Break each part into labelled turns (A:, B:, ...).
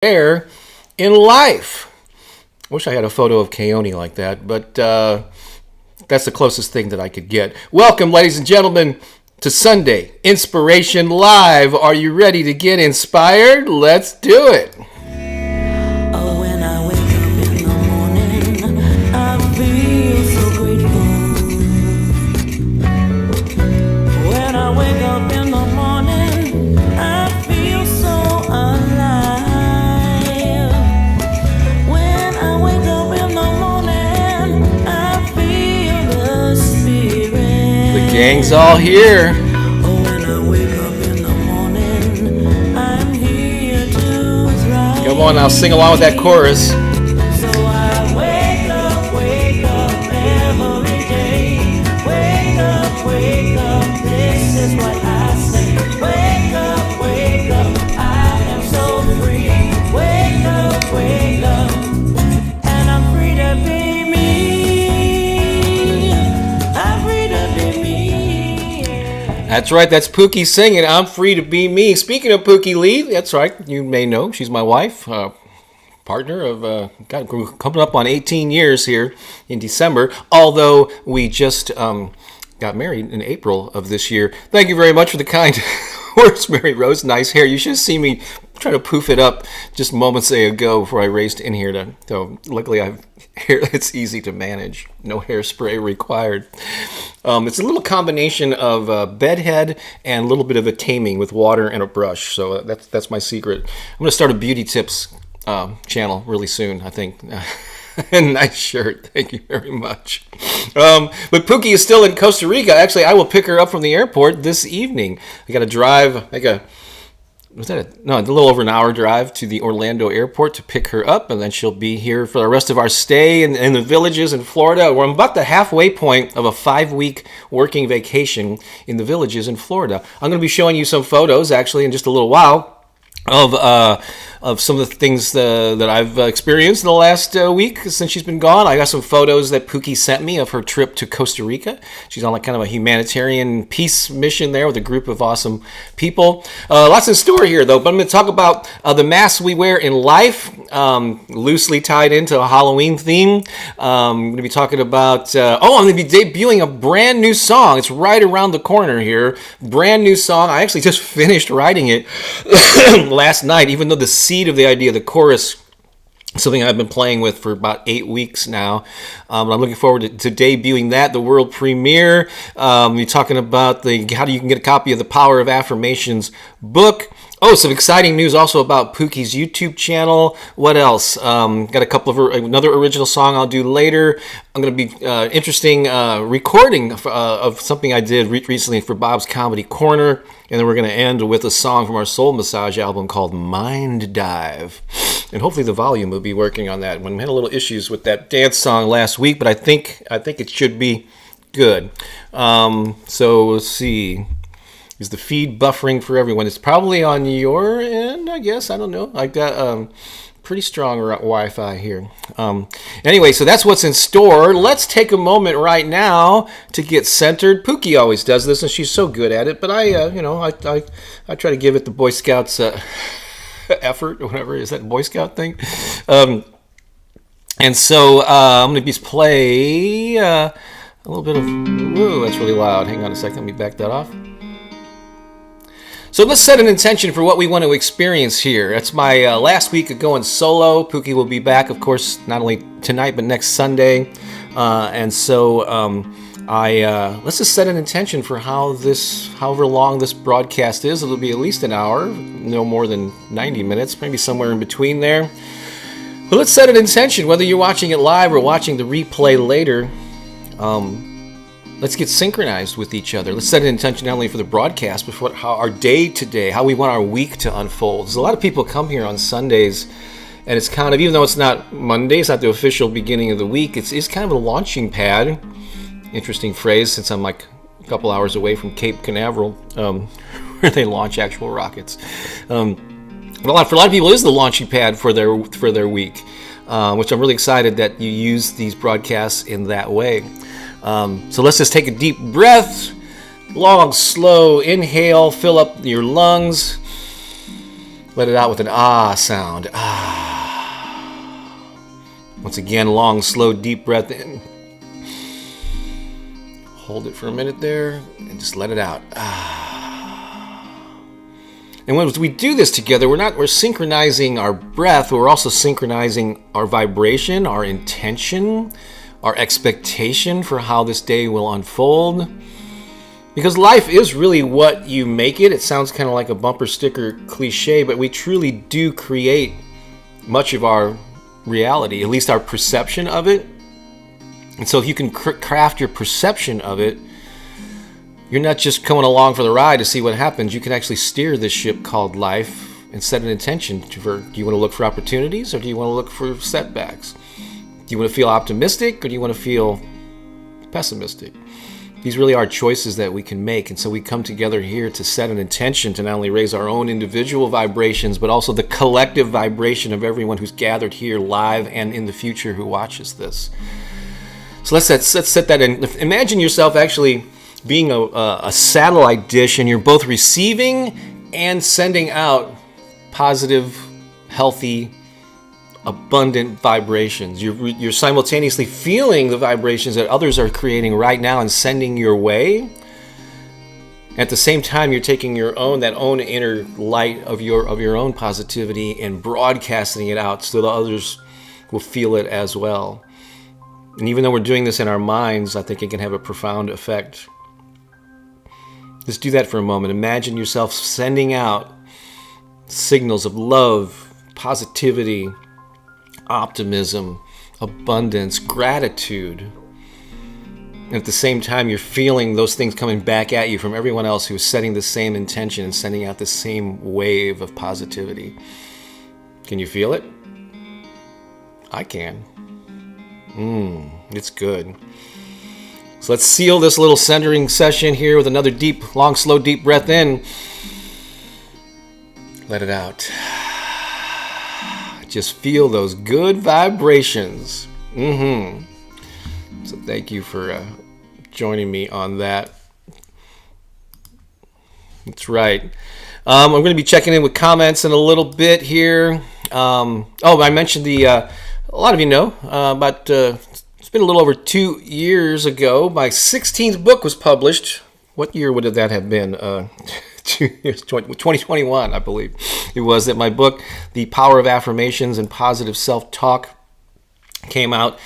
A: there in life. I wish I had a photo of Keone like that, but that's the closest thing that I could get. Welcome, ladies and gentlemen, to Sunday Inspiration Live. Are you ready to get inspired? Let's do it.
B: Oh, when I wake up in the morning, I feel so grateful. When I wake up in the morning, I feel so alive. When I wake up in the morning, I feel the spirit.
A: The gang's all here.
B: Oh, when I wake up in the morning, I'm here to thrive.
A: Come on now, sing along with that chorus.
B: So I wake up every day. Wake up, this is what I say. Wake up, I am so free. Wake up, and I'm free to be me. I'm free to be me.
A: That's right, that's Pooki singing, I'm free to be me. Speaking of Pooki Lee, that's right, you may know, she's my wife, partner of, coming up on 18 years here in December, although we just got married in April of this year. Thank you very much for the kind words, Mary Rose. Nice hair. You should have seen me trying to poof it up just moments ago before I raced in here. So luckily I have hair that's easy to manage. No hairspray required. It's a little combination of bedhead and a little bit of a taming with water and a brush. So that's my secret. I'm going to start a beauty tips channel really soon, I think. Nice shirt. Thank you very much. But Pooki is still in Costa Rica. Actually, I will pick her up from the airport this evening. I got to drive a little over an hour drive to the Orlando airport to pick her up, and then she'll be here for the rest of our stay in the villages in Florida. We're about the halfway point of a 5-week working vacation in the villages in Florida. I'm going to be showing you some photos, actually, in just a little while of some of the things that I've experienced in the last week since she's been gone. I got some photos that Pooki sent me of her trip to Costa Rica. She's on like kind of a humanitarian peace mission there with a group of awesome people. Lots in store here though, but I'm going to talk about the masks we wear in life, loosely tied into a Halloween theme. I'm going to be talking about, I'm going to be debuting a brand new song. It's right around the corner here. Brand new song. I actually just finished writing it last night, even though the seed of the idea, the chorus, something I've been playing with for about 8 weeks now. I'm looking forward to debuting that, the world premiere. You're talking about how you can get a copy of the Power of Affirmations book. Oh, some exciting news also about Pooki's YouTube channel. What else? Got a couple of another original song I'll do later. I'm going to be interesting recording of something I did recently for Bob's Comedy Corner. And then we're going to end with a song from our Soul Massage album called Mind Dive. And hopefully the volume will be working on that. We had a little issues with that dance song last week, but I think it should be good. So let's see. Is the feed buffering for everyone? It's probably on your end, I guess. I don't know. I got pretty strong Wi-Fi here. Anyway, so that's what's in store. Let's take a moment right now to get centered. Pooki always does this, and she's so good at it. But I try to give it the Boy Scouts effort or whatever. Is that a Boy Scout thing? And so I'm going to play a little bit of. Whoa, that's really loud. Hang on a second. Let me back that off. So let's set an intention for what we want to experience here. It's my last week of going solo. Pooki will be back, of course, not only tonight, but next Sunday. And so let's just set an intention for however long this broadcast is. It'll be at least an hour, no more than 90 minutes, maybe somewhere in between there. But let's set an intention, whether you're watching it live or watching the replay later. Let's get synchronized with each other. Let's set an intention not only for the broadcast, but for how our day today, how we want our week to unfold. There's a lot of people come here on Sundays, and it's kind of, even though it's not Monday, it's not the official beginning of the week, it's kind of a launching pad. Interesting phrase, since I'm like a couple hours away from Cape Canaveral, where they launch actual rockets. But for a lot of people, it is the launching pad for their week, which I'm really excited that you use these broadcasts in that way. So let's just take a deep breath, long, slow inhale, fill up your lungs. Let it out with an ah sound. Ah. Once again, long, slow, deep breath in. Hold it for a minute there and just let it out. And when we do this together, we're synchronizing our breath. We're also synchronizing our vibration, our intention, our expectation for how this day will unfold. Because life is really what you make it. It sounds kind of like a bumper sticker cliche, but we truly do create much of our reality, at least our perception of it. And so if you can craft your perception of it, you're not just coming along for the ride to see what happens. You can actually steer this ship called life and set an intention for, do you want to look for opportunities or do you want to look for setbacks? Do you want to feel optimistic or do you want to feel pessimistic? These really are choices that we can make. And so we come together here to set an intention to not only raise our own individual vibrations, but also the collective vibration of everyone who's gathered here live and in the future who watches this. So let's set that in. Imagine yourself actually being a satellite dish, and you're both receiving and sending out positive, healthy, abundant vibrations. You're simultaneously feeling the vibrations that others are creating right now and sending your way. At the same time, you're taking that own inner light of your own positivity and broadcasting it out so that others will feel it as well. And even though we're doing this in our minds, I think it can have a profound effect. Just do that for a moment. Imagine yourself sending out signals of love, positivity, optimism, abundance, gratitude. And at the same time, you're feeling those things coming back at you from everyone else who is setting the same intention and sending out the same wave of positivity. Can you feel it? I can. It's good. So let's seal this little centering session here with another deep, long, slow, deep breath in. Let it out. Just feel those good vibrations. So thank you for joining me on that. That's right. I'm going to be checking in with comments in a little bit here. I mentioned a lot of you know, it's been a little over 2 years ago, my 16th book was published. What year would that have been? 2 years, 2021, I believe. It was that my book, The Power of Affirmations and Positive Self-Talk, came out.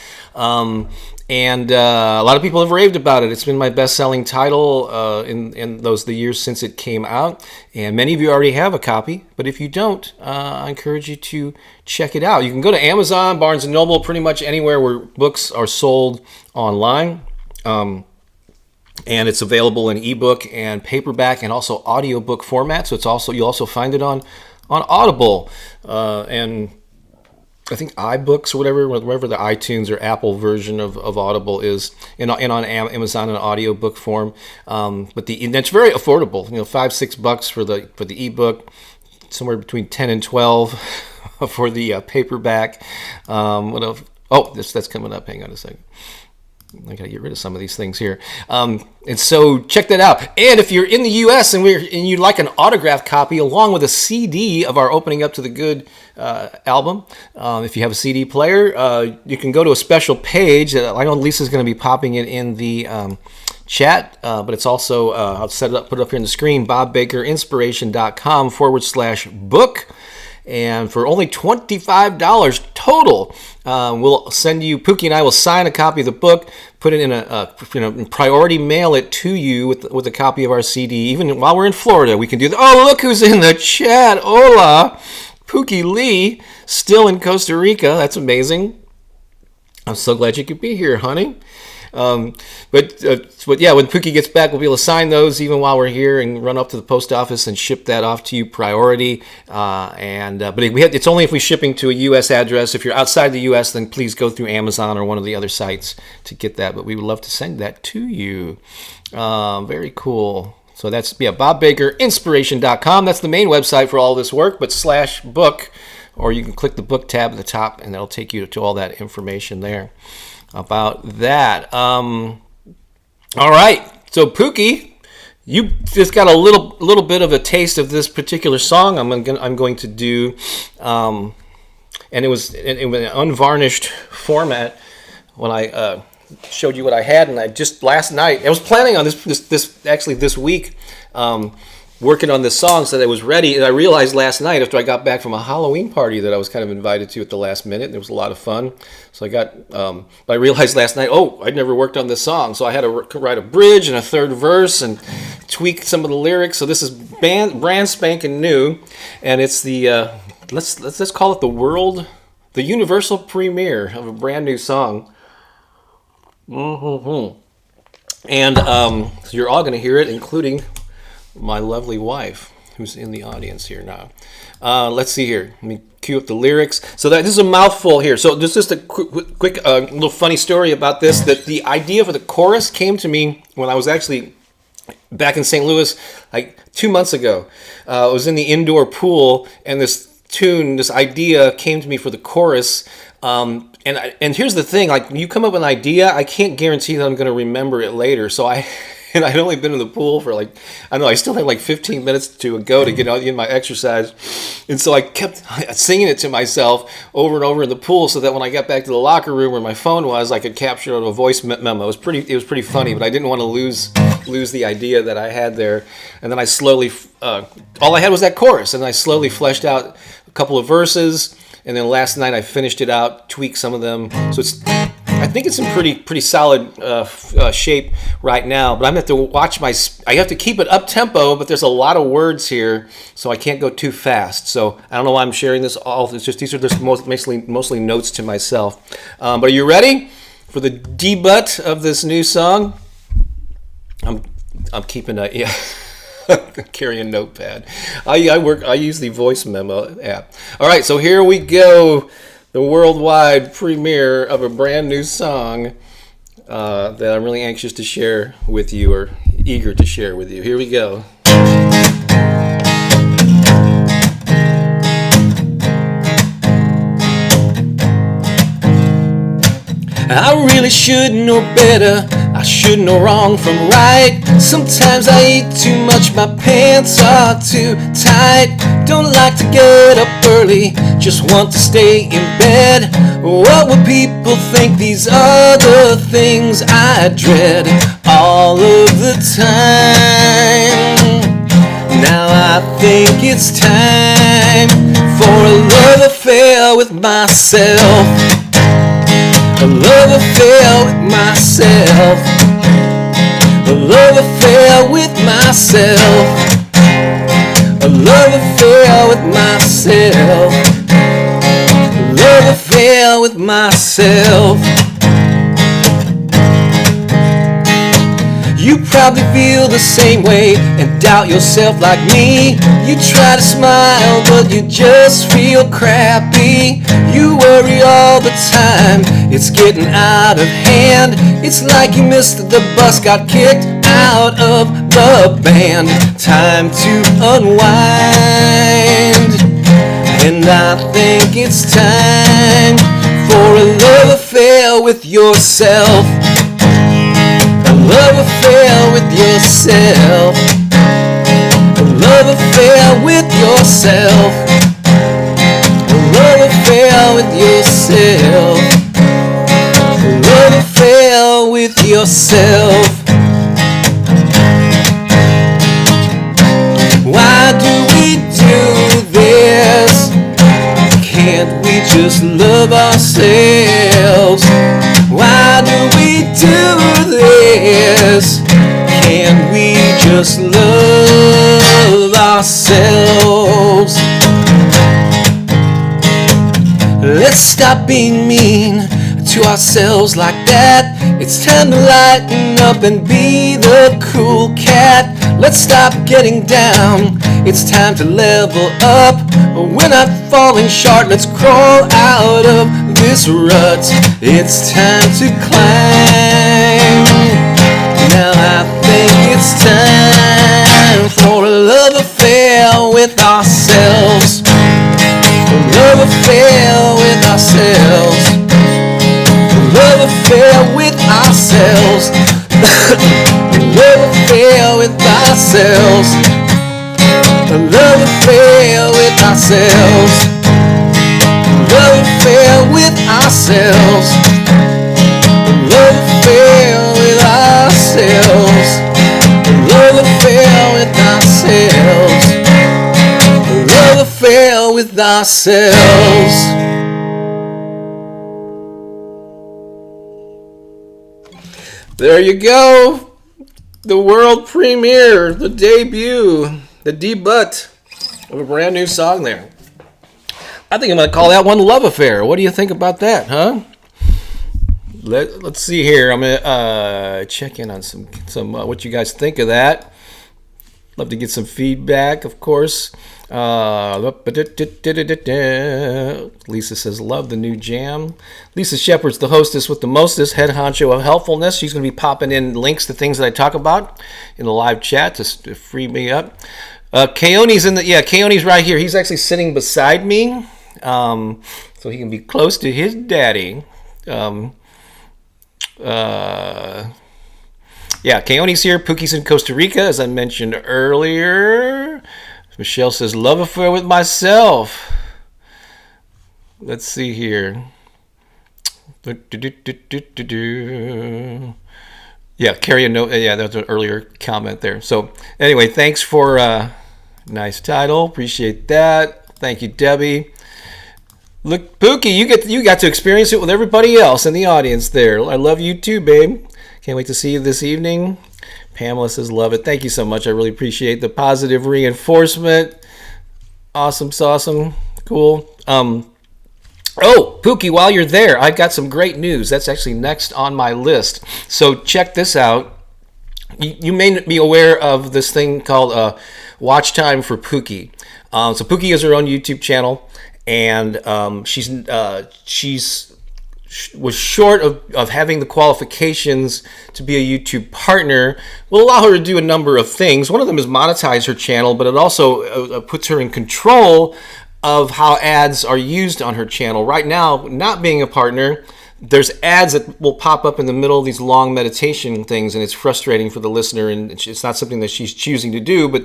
A: And a lot of people have raved about it. It's been my best-selling title in the years since it came out. And many of you already have a copy. But if you don't, I encourage you to check it out. You can go to Amazon, Barnes & Noble, pretty much anywhere where books are sold online. And it's available in ebook and paperback and also audiobook format. So you'll also find it on Audible and I think iBooks or wherever the iTunes or Apple version of Audible is, and on Amazon in audiobook form. But it's very affordable. $5-6 for the ebook, somewhere between 10 and 12 for the paperback. That's coming up. Hang on a second. I gotta get rid of some of these things here. And so check that out. And if you're in the U.S. and you'd like an autographed copy along with a CD of our Opening Up to the Good album, if you have a CD player, you can go to a special page. I know Lisa's going to be popping it in the chat, but it's also, I'll put it up here on the screen, bobbakerinspiration.com/book. And for only $25 total, we'll send you, Pooki and I will sign a copy of the book, put it in priority mail it to you with a copy of our CD. Even while we're in Florida, we can do that. Oh, look who's in the chat. Hola, Pooki Lee, still in Costa Rica. That's amazing. I'm so glad you could be here, honey. But yeah, when Pooki gets back, we'll be able to sign those even while we're here and run up to the post office and ship that off to you priority. But it's only if we're shipping to a U.S. address. If you're outside the U.S., then please go through Amazon or one of the other sites to get that. But we would love to send that to you. Very cool. So that's, bobbakerinspiration.com. That's the main website for all this work, but /book, or you can click the book tab at the top and that'll take you to all that information there about that. All right. So Pooki, You just got a little bit of a taste of this particular song I'm going to do, and it was in an unvarnished format when I showed you what I had, and I just last night I was planning on this week. Working on this song so that it was ready, and I realized last night after I got back from a Halloween party that I was kind of invited to at the last minute, and it was a lot of fun. So but I realized last night, I'd never worked on this song, so I had to write a bridge and a third verse and tweak some of the lyrics. So this is brand spanking new, and it's the let's call it the universal premiere of a brand new song. And so you're all going to hear it, including my lovely wife, who's in the audience here now. Let's see here. Let me cue up the lyrics. So this is a mouthful here. So this is just a quick little funny story about this. That the idea for the chorus came to me when I was actually back in St. Louis like 2 months ago. I was in the indoor pool, and this idea came to me for the chorus. And here's the thing: like, when you come up with an idea, I can't guarantee that I'm going to remember it later. So and I'd only been in the pool for I still had like 15 minutes to go to get out in my exercise. And so I kept singing it to myself over and over in the pool so that when I got back to the locker room where my phone was, I could capture it on a voice memo. It was pretty funny, but I didn't want to lose the idea that I had there. And then I slowly, all I had was that chorus, and I slowly fleshed out a couple of verses. And then last night I finished it out, tweaked some of them. So I think it's in pretty solid shape right now. But I'm going to have to I have to keep it up tempo, but there's a lot of words here, so I can't go too fast. So I don't know why I'm sharing this all. It's just these are just mostly notes to myself. But are you ready for the debut of this new song? I'm keeping a carry a notepad. I use the voice memo app. All right, so here we go. The worldwide premiere of a brand new song that I'm really anxious to share with you, or eager to share with you. Here we go. I really should know better. I should know wrong from right. Sometimes I eat too much, my pants are too tight. Don't like to get up early, just want to stay in bed. What will people think? These are the things I dread all of the time. Now I think it's time for a love affair with myself. A love affair with myself. A love affair with myself. A love affair with myself. A love affair with myself. You probably feel the same way and doubt yourself like me. You try to smile, but you just feel crappy. You worry all the time, it's getting out of hand. It's like you missed the bus, got kicked out of the band. Time to unwind, and I think it's time for a love affair with yourself. A love affair with yourself. A love affair with yourself. A love affair with yourself. A love affair with yourself. Why do we do this? Can't we just love ourselves? Why do we do this? Can't we just love ourselves? Let's stop being mean to ourselves like that. It's time to lighten up and be the cool cat. Let's stop getting down. It's time to level up. We're not falling short. Let's crawl out of this rut. It's time to climb. Now I think it's time for a love affair with ourselves. A love affair with ourselves. A love affair with ourselves. A love affair with ourselves. ourselves. A love affair with ourselves. Love affair with ourselves. Love affair with ourselves. Love affair with ourselves. Love affair with ourselves. There you go. The world premiere, the debut, the debut of a brand new song there. I think I'm going to call that one Love Affair. What do you think about that, huh? Let's see here. I'm going to check in on some what you guys think of that. Love to get some feedback, of course. Lisa says, love the new jam. Lisa Shepard's the hostess with the mostest, head honcho of helpfulness. She's going to be popping in links to things that I talk about in the live chat to free me up. Keone's Keone's right here. He's actually sitting beside me, so he can be close to his daddy. Keone's here. Pookie's in Costa Rica, as I mentioned earlier. Michelle says, love affair with myself. Let's see here. Yeah, carry a note. Yeah, that was an earlier comment there. So anyway, thanks for nice title. Appreciate that. Thank you, Debbie. Look, Pookie, you got to experience it with everybody else in the audience there. I love you too, babe. Can't wait to see you this evening. Pamela says, love it. Thank you so much. I really appreciate the positive reinforcement. Awesome, awesome. Cool. Oh, Pookie, while you're there, I've got some great news. That's actually next on my list. So check this out. You may be aware of this thing called Watch Time for Pookie. So Pookie has her own YouTube channel, and she's was short of having the qualifications to be a YouTube partner. Will allow her to do a number of things. One of them is monetize her channel, but it also puts her in control of how ads are used on her channel. Right now, not being a partner, there's ads that will pop up in the middle of these long meditation things, and it's frustrating for the listener, and it's not something that she's choosing to do, but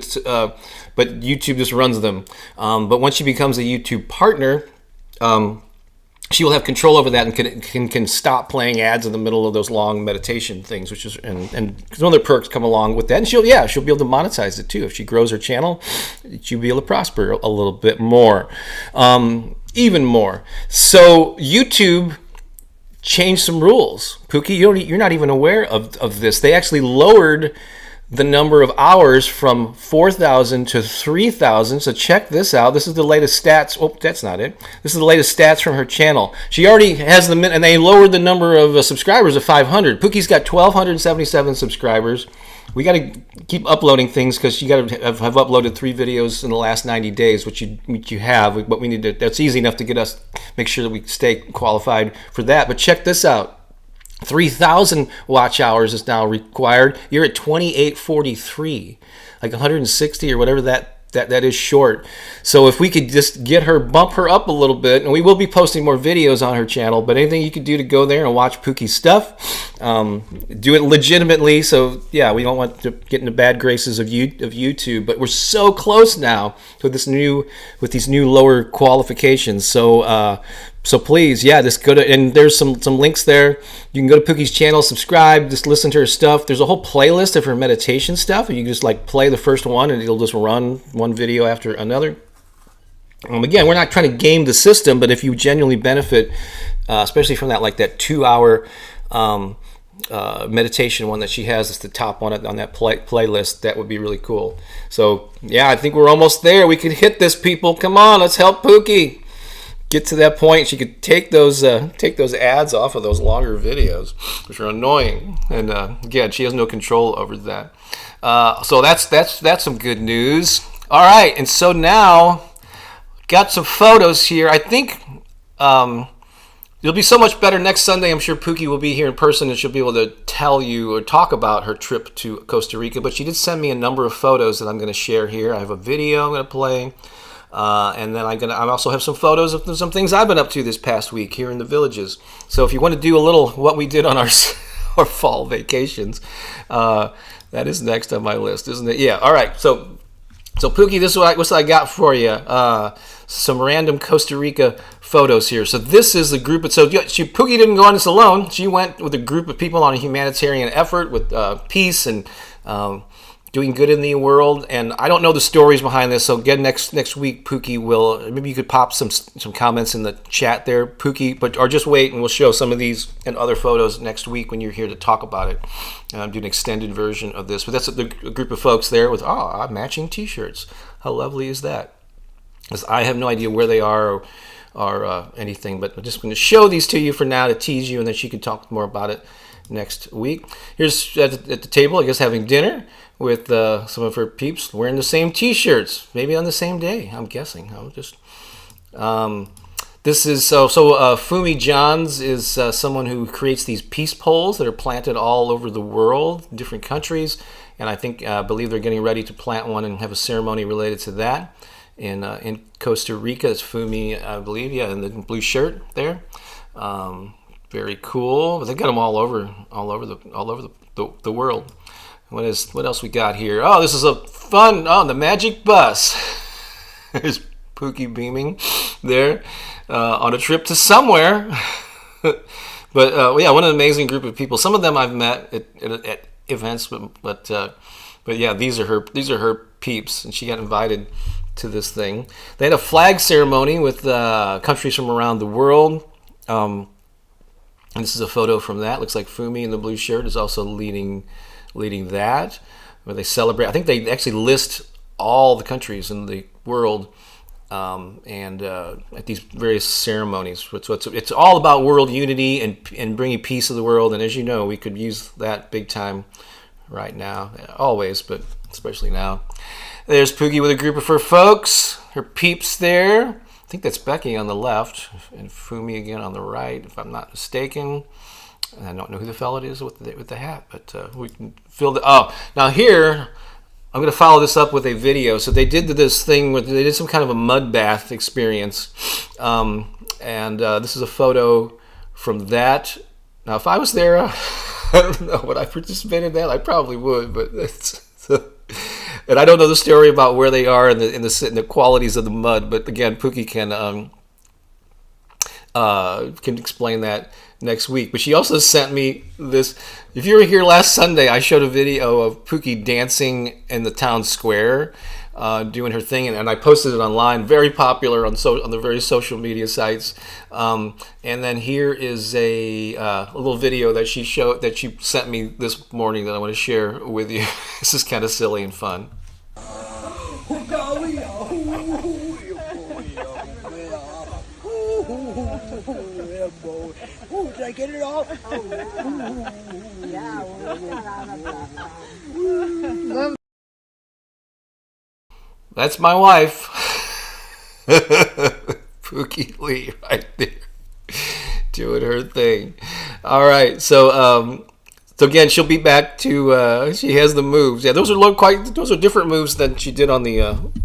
A: YouTube just runs them. But once she becomes a YouTube partner, she will have control over that and can stop playing ads in the middle of those long meditation things, which is and some other perks come along with that. And she'll be able to monetize it too. If she grows her channel, she'll be able to prosper a little bit more, even more. So YouTube changed some rules. Pookie, you're not even aware of this. They actually lowered the number of hours from 4,000 to 3,000. So check this out. This is the latest stats. Oh, that's not it. This is the latest stats from her channel. She already has and they lowered the number of subscribers to 500. Pookie's got 1,277 subscribers. We got to keep uploading things because you got to have uploaded 3 videos in the last 90 days, which you have. But we need to. That's easy enough to get us make sure that we stay qualified for that. But check this out. 3,000 watch hours is now required. You're at 2843, like 160 or whatever that is short. So if we could just bump her up a little bit, and we will be posting more videos on her channel, but anything you could do to go there and watch Pookie's stuff, do it legitimately. So yeah, we don't want to get into bad graces of YouTube, but we're so close now with these new lower qualifications. So please, just go to, and there's some links there. You can go to Pookie's channel, subscribe, just listen to her stuff. There's a whole playlist of her meditation stuff. You can just play the first one, and it'll just run one video after another. Again, we're not trying to game the system, but if you genuinely benefit, especially from that 2-hour meditation one that she has, it's the top one on that playlist. That would be really cool. So yeah, I think we're almost there. We can hit this, people. Come on, let's help Pookie get to that point. She could take those ads off of those longer videos, which are annoying. And again, she has no control over that. So that's some good news. All right, and so now got some photos here. I think it'll be so much better next Sunday. I'm sure Pookie will be here in person, and she'll be able to tell you or talk about her trip to Costa Rica. But she did send me a number of photos that I'm going to share here. I have a video I'm going to play. And then I also have some photos of some things I've been up to this past week here in the villages. So if you want to do a little what we did on our fall vacations, That is next on my list, isn't it? Yeah. All right. So Pookie, this is what I got for you. Some random Costa Rica photos here. So this is the group. Pookie didn't go on this alone. She went with a group of people on a humanitarian effort with peace and doing good in the world. And I don't know the stories behind this. So again, next week, Pookie will, maybe you could pop some comments in the chat there, Pookie, or just wait and we'll show some of these and other photos next week when you're here to talk about it. Do an extended version of this. But that's a group of folks there with matching T-shirts. How lovely is that? Because I have no idea where they are or anything, but I'm just going to show these to you for now to tease you, and then she can talk more about it next week. Here's at the table, I guess, having dinner with some of her peeps wearing the same T-shirts, maybe on the same day, I'm guessing. This is Fumi Johns is someone who creates these peace poles that are planted all over the world, different countries, and I believe they're getting ready to plant one and have a ceremony related to that in Costa Rica. It's Fumi, I believe, in the blue shirt there. Very cool. But they got them all over the world. What else we got here? Oh, this is a fun. Oh, the Magic Bus. There's Pookie beaming there on a trip to somewhere. But what an amazing group of people. Some of them I've met at events, but yeah, these are her peeps, and she got invited to this thing. They had a flag ceremony with countries from around the world. And this is a photo from that. Looks like Fumi in the blue shirt is also leading that, where they celebrate. I think they actually list all the countries in the world at these various ceremonies. So it's all about world unity and bringing peace to the world. And as you know, we could use that big time right now, always, but especially now. There's Pookie with a group of her folks, her peeps there. I think that's Becky on the left and Fumi again on the right, if I'm not mistaken. And I don't know who the fellow is with the hat, but we can fill the. Oh, now here I'm going to follow this up with a video. So they did this thing where they did some kind of a mud bath experience, and this is a photo from that. Now, if I was there, I don't know, would I participate in that? I probably would, but and I don't know the story about where they are in the qualities of the mud. But again, Pookie can explain that next week. But she also sent me this. If you were here last Sunday, I showed a video of Pookie dancing in the town square, doing her thing, and I posted it online. Very popular on the various social media sites. And then here is a little video that she sent me this morning that I want to share with you. This is kind of silly and fun.
C: Did I get it all?
A: That's my wife, Pookie Lee, right there, doing her thing. All right, so again, she'll be back to. She has the moves. Yeah, those are different moves than she did on the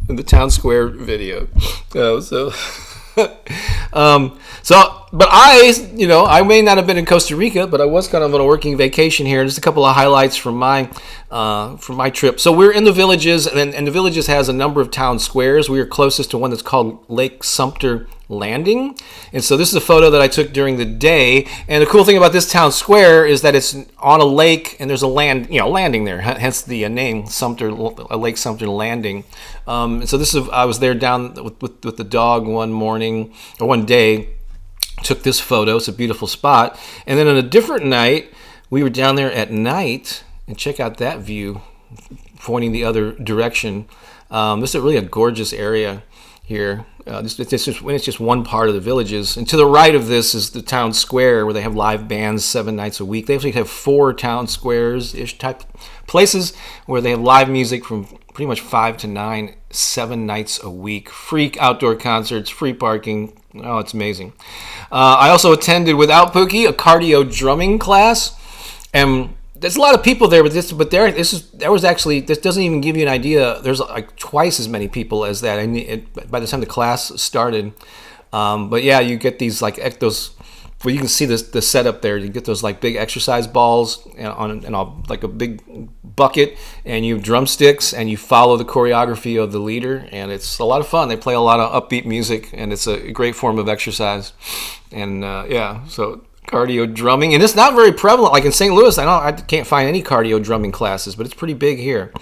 A: in the town square video. But I may not have been in Costa Rica, but I was kind of on a working vacation here. Just a couple of highlights from my trip. So we're in the villages, and the villages has a number of town squares. We are closest to one that's called Lake Sumter Landing, and so this is a photo that I took during the day. And the cool thing about this town square is that it's on a lake, and there's a landing there. Hence the name Sumter, Lake Sumter Landing. So I was there down with the dog one day. Took this photo. It's a beautiful spot. And then on a different night, we were down there at night, and check out that view, pointing the other direction. This is really a gorgeous area here. It's just one part of the villages. And to the right of this is the town square where they have live bands 7 nights a week. They actually have 4 town squares-ish type places where they have live music from pretty much 5 to 9, 7 nights a week. Free outdoor concerts, free parking. Oh, it's amazing. I also attended, without Pookie, a cardio drumming class. And there's a lot of people there, this doesn't even give you an idea. There's like twice as many people as that by the time the class started. But yeah, you get these like those Well, you can see the setup there. You get those like big exercise balls like a big bucket, and you have drumsticks, and you follow the choreography of the leader, and it's a lot of fun. They play a lot of upbeat music, and it's a great form of exercise. And so cardio drumming, and it's not very prevalent. Like in St. Louis, I can't find any cardio drumming classes, but it's pretty big here.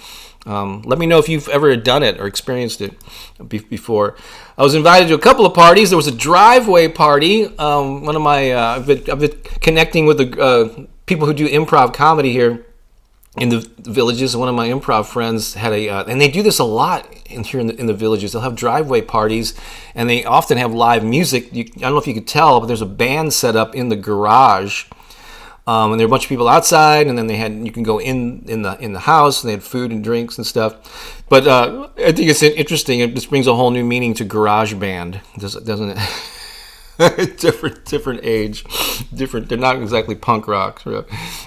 A: Let me know if you've ever done it or experienced it before. I was invited to a couple of parties. There was a driveway party. One of my I've been connecting with the people who do improv comedy here in the villages. One of my improv friends had and they do this a lot here in the villages. They'll have driveway parties, and they often have live music. I don't know if you could tell, but there's a band set up in the garage. And there were a bunch of people outside, and then you can go in the house, and they had food and drinks and stuff. But I think it's interesting. It just brings a whole new meaning to garage band, doesn't it? different age, different. They're not exactly punk rock,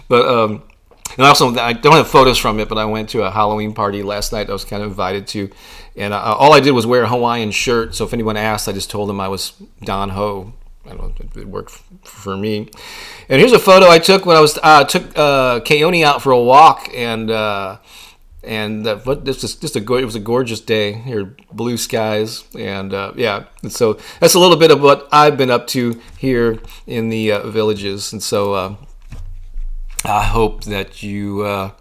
A: but and also I don't have photos from it. But I went to a Halloween party last night. I was kind of invited to, and all I did was wear a Hawaiian shirt. So if anyone asked, I just told them I was Don Ho. I don't know, it worked for me. And here's a photo I took when I was took Keone out for a walk, and it was a gorgeous day here, blue skies, and And so that's a little bit of what I've been up to here in the villages, and so I hope that you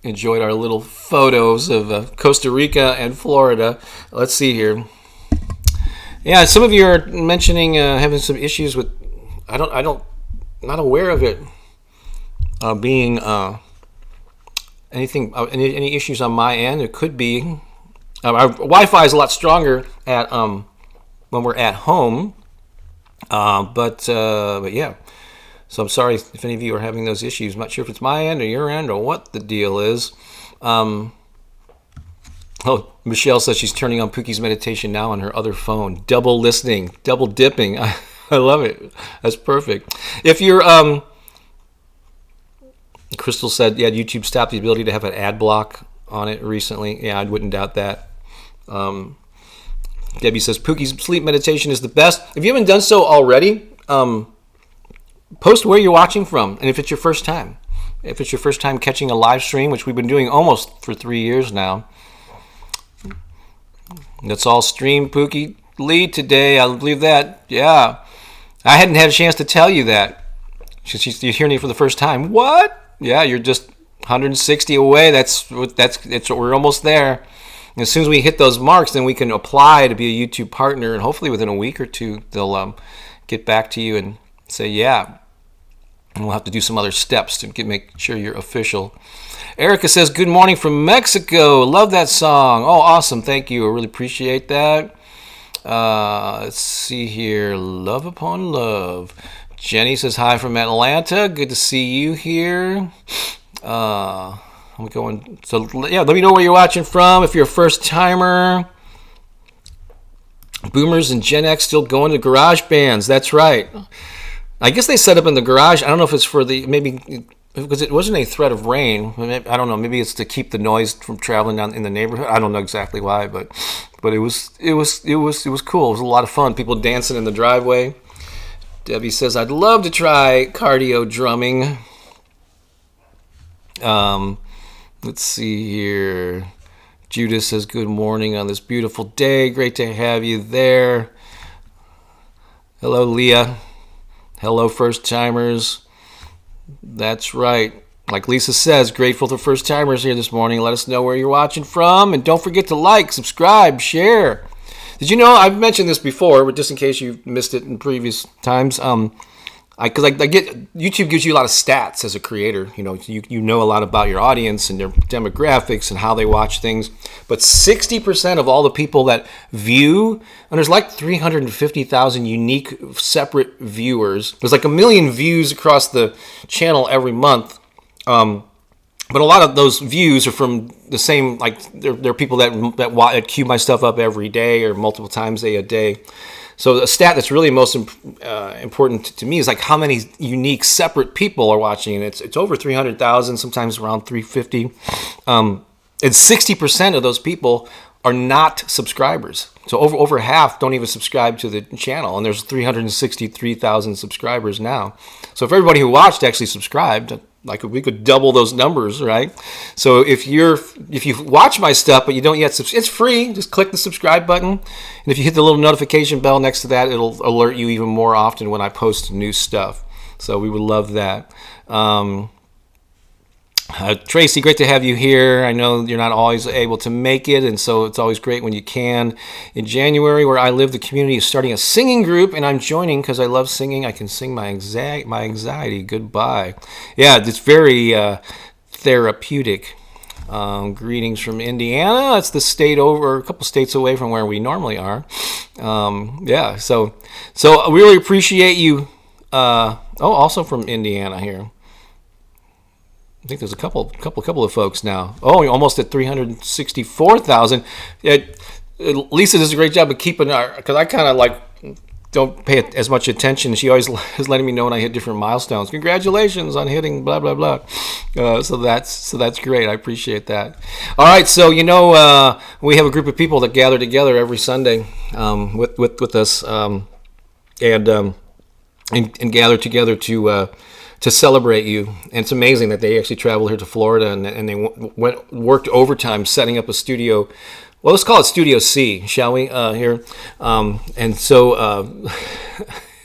A: enjoyed our little photos of Costa Rica and Florida. Let's see here. Yeah, some of you are mentioning having some issues with. Not aware of it being anything. Any issues on my end? It could be. Our Wi-Fi is a lot stronger at when we're at home, but yeah. So I'm sorry if any of you are having those issues. I'm not sure if it's my end or your end or what the deal is. Michelle says she's turning on Pooki's meditation now on her other phone. Double listening, double dipping. I love it. That's perfect. If you're, Crystal said, yeah, YouTube stopped the ability to have an ad block on it recently. Yeah, I wouldn't doubt that. Debbie says, Pookie's sleep meditation is the best. If you haven't done so already, post where you're watching from, and if it's your first time. If it's your first time catching a live stream, which we've been doing almost for 3 years now. That's all stream Pookie Lee today. I believe that. Yeah. I hadn't had a chance to tell you that. You're hearing it for the first time. What? Yeah, you're just 160 away. We're almost there. And as soon as we hit those marks, then we can apply to be a YouTube partner, and hopefully within a week or two, they'll get back to you and say, yeah. And we'll have to do some other steps to make sure you're official. Erica says, good morning from Mexico. Love that song. Oh, awesome. Thank you. I really appreciate that. Let's see here. Love upon love. Jenny says, hi from Atlanta. Good to see you here. I'm going. So, yeah, let me know where you're watching from. If you're a first timer. Boomers and Gen X still going to garage bands. That's right. I guess they set up in the garage. I don't know if it's for maybe because it wasn't a threat of rain. I don't know. Maybe it's to keep the noise from traveling down in the neighborhood. I don't know exactly why, but it was cool. It was a lot of fun. People dancing in the driveway. Debbie says, I'd love to try cardio drumming. Let's see here. Judith says, good morning on this beautiful day. Great to have you there. Hello, Leah. Hello, first-timers. That's right. Like Lisa says, grateful to first-timers here this morning. Let us know where you're watching from. And don't forget to like, subscribe, share. Did you know, I've mentioned this before, but just in case you missed it in previous times, because I get YouTube gives you a lot of stats as a creator. You know a lot about your audience and their demographics and how they watch things. But 60% of all the people that view, and there's like 350,000 unique separate viewers. There's like 1 million views across the channel every month. But a lot of those views are from the same, like they're people that queue my stuff up every day or multiple times a day. So the stat that's really most important to me is like how many unique separate people are watching, and it's over 300,000, sometimes around 350. And 60% of those people are not subscribers. So over half don't even subscribe to the channel, and there's 363,000 subscribers now. So if everybody who watched actually subscribed, like we could double those numbers, right? So if you watch my stuff but you don't yet it's free. Just click the subscribe button, and if you hit the little notification bell next to that, it'll alert you even more often when I post new stuff. So we would love that. Tracy, great to have you here. I know you're not always able to make it, and so it's always great when you can. In January, where I live, the community is starting a singing group, and I'm joining because I love singing. I can sing my anxiety goodbye. Yeah, it's very therapeutic. Greetings from Indiana. That's the state over, a couple states away from where we normally are. So I really appreciate you. Also from Indiana here. I think there's a couple of folks now. Oh, you're almost at 364,000. Lisa does a great job of keeping our, because I kind of like don't pay as much attention. She always is letting me know when I hit different milestones. Congratulations on hitting blah blah blah. So that's great. I appreciate that. All right, so we have a group of people that gather together every Sunday with us and gather together to celebrate you. And it's amazing that they actually traveled here to Florida and they worked overtime setting up a studio. Well, let's call it Studio C, shall we? Here, and so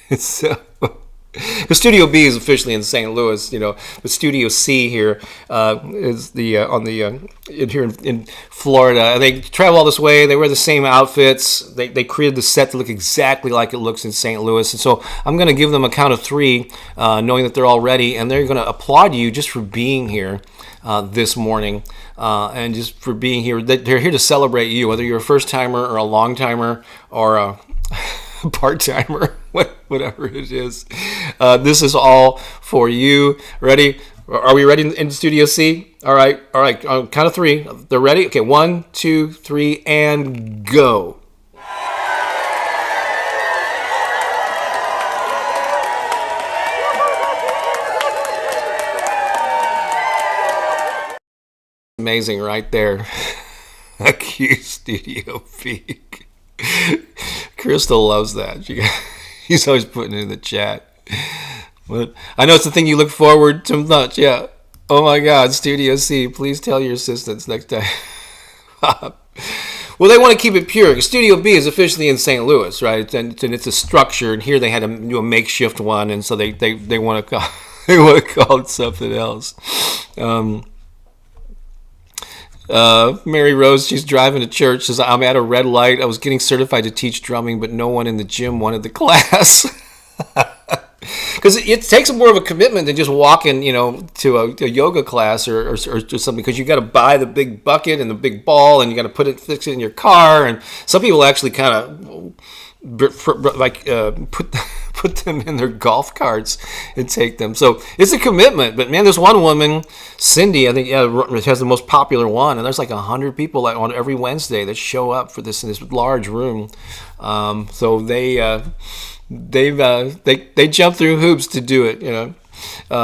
A: because Studio B is officially in St. Louis, but Studio C here is here in Florida. And they travel all this way. They wear the same outfits. They created the set to look exactly like it looks in St. Louis. And so I'm going to give them a count of 3, knowing that they're all ready, and they're going to applaud you just for being here this morning, and just for being here. They're here to celebrate you, whether you're a first timer or a long timer or a part-timer, whatever it is. This is all for you. Ready? Are we ready in Studio C? All right. Count of 3. They're ready? Okay, 1, 2, 3, and go. Amazing right there. A cute Studio B. Crystal loves that. She's always putting it in the chat. But I know it's the thing you look forward to much. Yeah. Oh my God, Studio C. Please tell your assistants next time. Well, they want to keep it pure. Studio B is officially in St. Louis, right? And it's a structure. And here they had to do a makeshift one, and so they want to call it something else. Mary Rose, she's driving to church, says, I'm at a red light. I was getting certified to teach drumming, but no one in the gym wanted the class. Because it takes more of a commitment than just walking, to a yoga class or something, because you got to buy the big bucket and the big ball, and you got to fix it in your car. And some people actually kind of put them in their golf carts and take them. So it's a commitment. But man, there's one woman, Cindy, I think, has the most popular one, and there's like 100 people on every Wednesday that show up for this in this large room. So they jump through hoops to do it,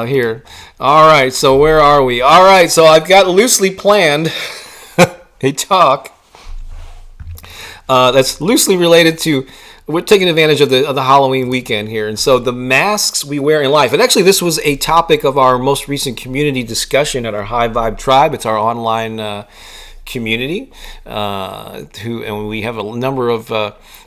A: here. All right, so where are we? All right, so I've got loosely planned a talk that's loosely related to, we're taking advantage of the Halloween weekend here. And so the masks we wear in life. And actually, this was a topic of our most recent community discussion at our High Vibe Tribe. It's our online community. And we have a number of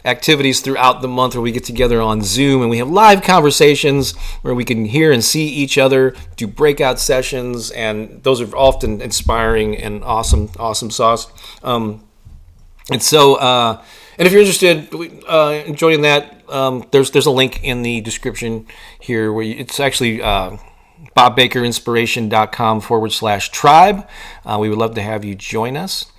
A: activities throughout the month where we get together on Zoom. And we have live conversations where we can hear and see each other, do breakout sessions. And those are often inspiring and awesome sauce. And so... and if you're interested in joining that, there's a link in the description here where it's actually bobbakerinspiration.com/tribe. We would love to have you join us.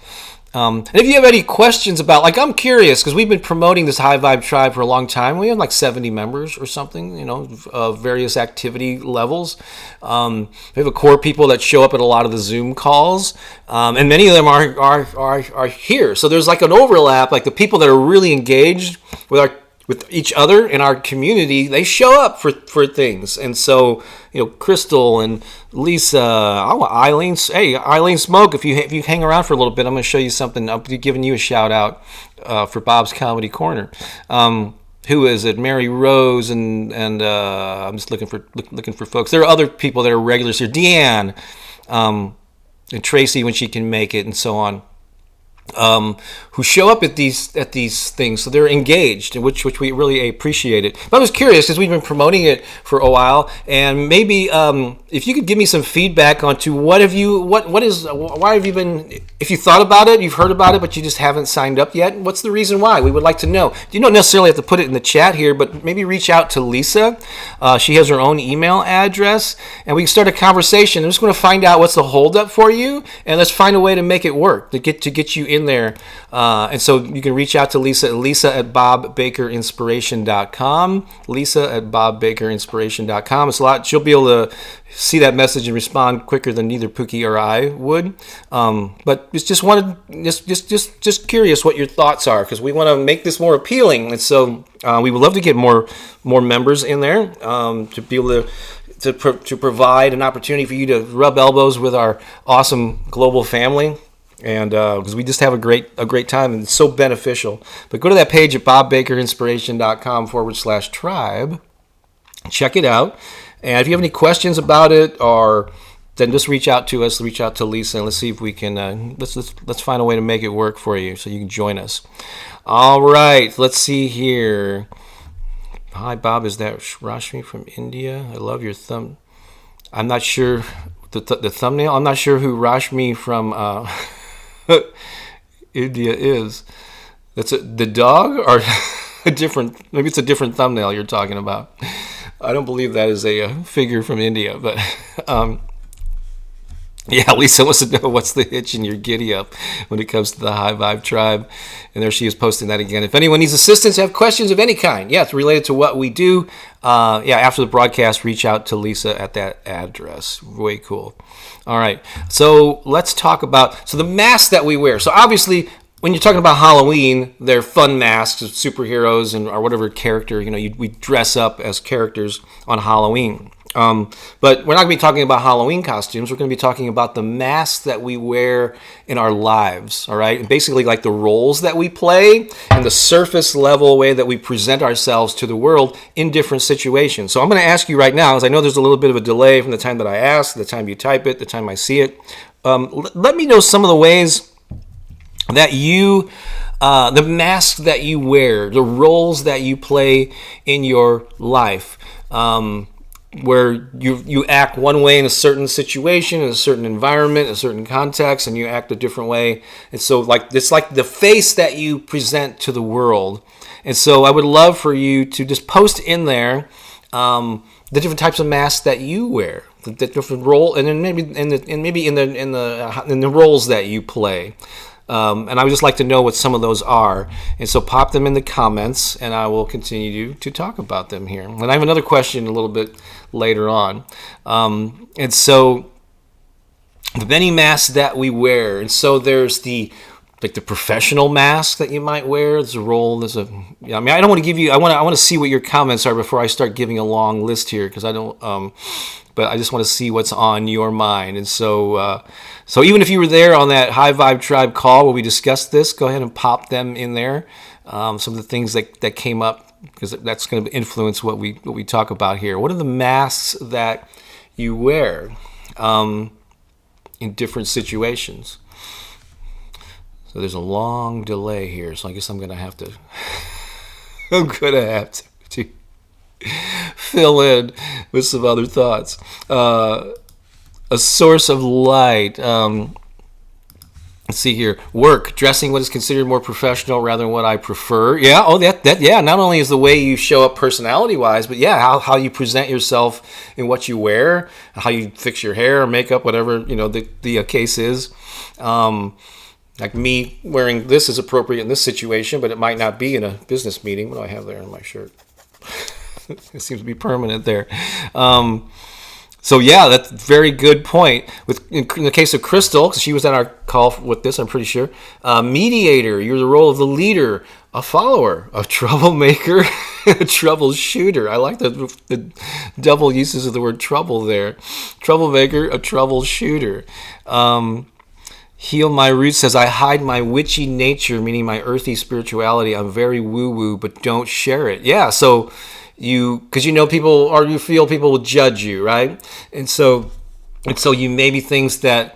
A: And if you have any questions about, I'm curious, because we've been promoting this High Vibe Tribe for a long time. We have like 70 members or something, of various activity levels. We have a core people that show up at a lot of the Zoom calls, and many of them are here. So there's like an overlap, like the people that are really engaged with with each other in our community, they show up for things. And so, Crystal and Lisa, Eileen, hey, Eileen Smoke, if you hang around for a little bit, I'm going to show you something. I'll be giving you a shout out for Bob's Comedy Corner. Who is it? Mary Rose and I'm just looking for folks. There are other people that are regulars here. Deanne, and Tracy when she can make it, and so on. Who show up at these things, so they're engaged, which we really appreciate it. But I was curious because we've been promoting it for a while, and maybe if you could give me some feedback onto why have you been, if you thought about it, you've heard about it, but you just haven't signed up yet. What's the reason why? We would like to know. You don't necessarily have to put it in the chat here, but maybe reach out to Lisa. She has her own email address, and we can start a conversation. I'm just going to find out what's the holdup for you, and let's find a way to make it work to get you in there. And so you can reach out to Lisa at bobbakerinspiration.com. Lisa at bobbakerinspiration.com. It's a lot. She'll be able to see that message and respond quicker than either Pooki or I would. But it's just curious what your thoughts are, because we want to make this more appealing. And so we would love to get more members in there to be able to provide an opportunity for you to rub elbows with our awesome global family. And because we just have a great time, and it's so beneficial. But go to that page at bobbakerinspiration.com/tribe. Check it out. And if you have any questions about it, then just reach out to us. Reach out to Lisa, and let's see if we can. Let's find a way to make it work for you, so you can join us. All right. Let's see here. Hi, Bob. Is that Rashmi from India? I love your thumb. I'm not sure the thumbnail. I'm not sure who Rashmi from India is. The dog, or a different? Maybe it's a different thumbnail you're talking about. I don't believe that is a figure from India, but yeah, Lisa wants to know what's the hitch in your giddy up when it comes to the High Vibe Tribe. And there she is posting that again. If anyone needs assistance, have questions of any kind, it's related to what we do. After the broadcast, reach out to Lisa at that address. Way cool. All right, so let's talk about the masks that we wear. So obviously, when you're talking about Halloween, they're fun masks of superheroes or whatever character. We dress up as characters on Halloween. But we're not going to be talking about Halloween costumes. We're going to be talking about the masks that we wear in our lives, all right? Basically like the roles that we play and the surface level way that we present ourselves to the world in different situations. So I'm going to ask you right now, as I know there's a little bit of a delay from the time that I ask, the time you type it, the time I see it. Let me know some of the ways that you, the masks that you wear, the roles that you play in your life. Where you act one way in a certain situation, in a certain environment, in a certain context, and you act a different way. And so it's like the face that you present to the world. And so I would love for you to just post in there the different types of masks that you wear, the different role, and then maybe in the roles that you play. And I would just like to know what some of those are. And so pop them in the comments, and I will continue to talk about them here. And I have another question a little bit later on. And so the many masks that we wear. And so there's the professional mask that you might wear. There's a role. I don't want to give you. I want to see what your comments are before I start giving a long list here, because I don't. But I just want to see what's on your mind. And so even if you were there on that High Vibe Tribe call where we discussed this, go ahead and pop them in there. Some of the things that came up, because that's going to influence what we talk about here. What are the masks that you wear in different situations? So there's a long delay here, so I guess I'm going to have to fill in with some other thoughts. A source of light. Let's see here. Work. Dressing what is considered more professional rather than what I prefer. Yeah. Oh, that. Yeah. Not only is the way you show up personality-wise, but how you present yourself in what you wear, how you fix your hair or makeup, whatever the case is. Like me wearing this is appropriate in this situation, but it might not be in a business meeting. What do I have there in my shirt? It seems to be permanent there. So yeah, that's a very good point. In the case of Crystal, because she was at our call with this, I'm pretty sure. Mediator, you're the role of the leader, a follower, a troublemaker, a troubleshooter. I like the double uses of the word trouble there. Troublemaker, a troubleshooter. Heal My Roots says, I hide my witchy nature, meaning my earthy spirituality. I'm very woo-woo, but don't share it. Yeah, so because people, or you feel people will judge you, right? And so you maybe things that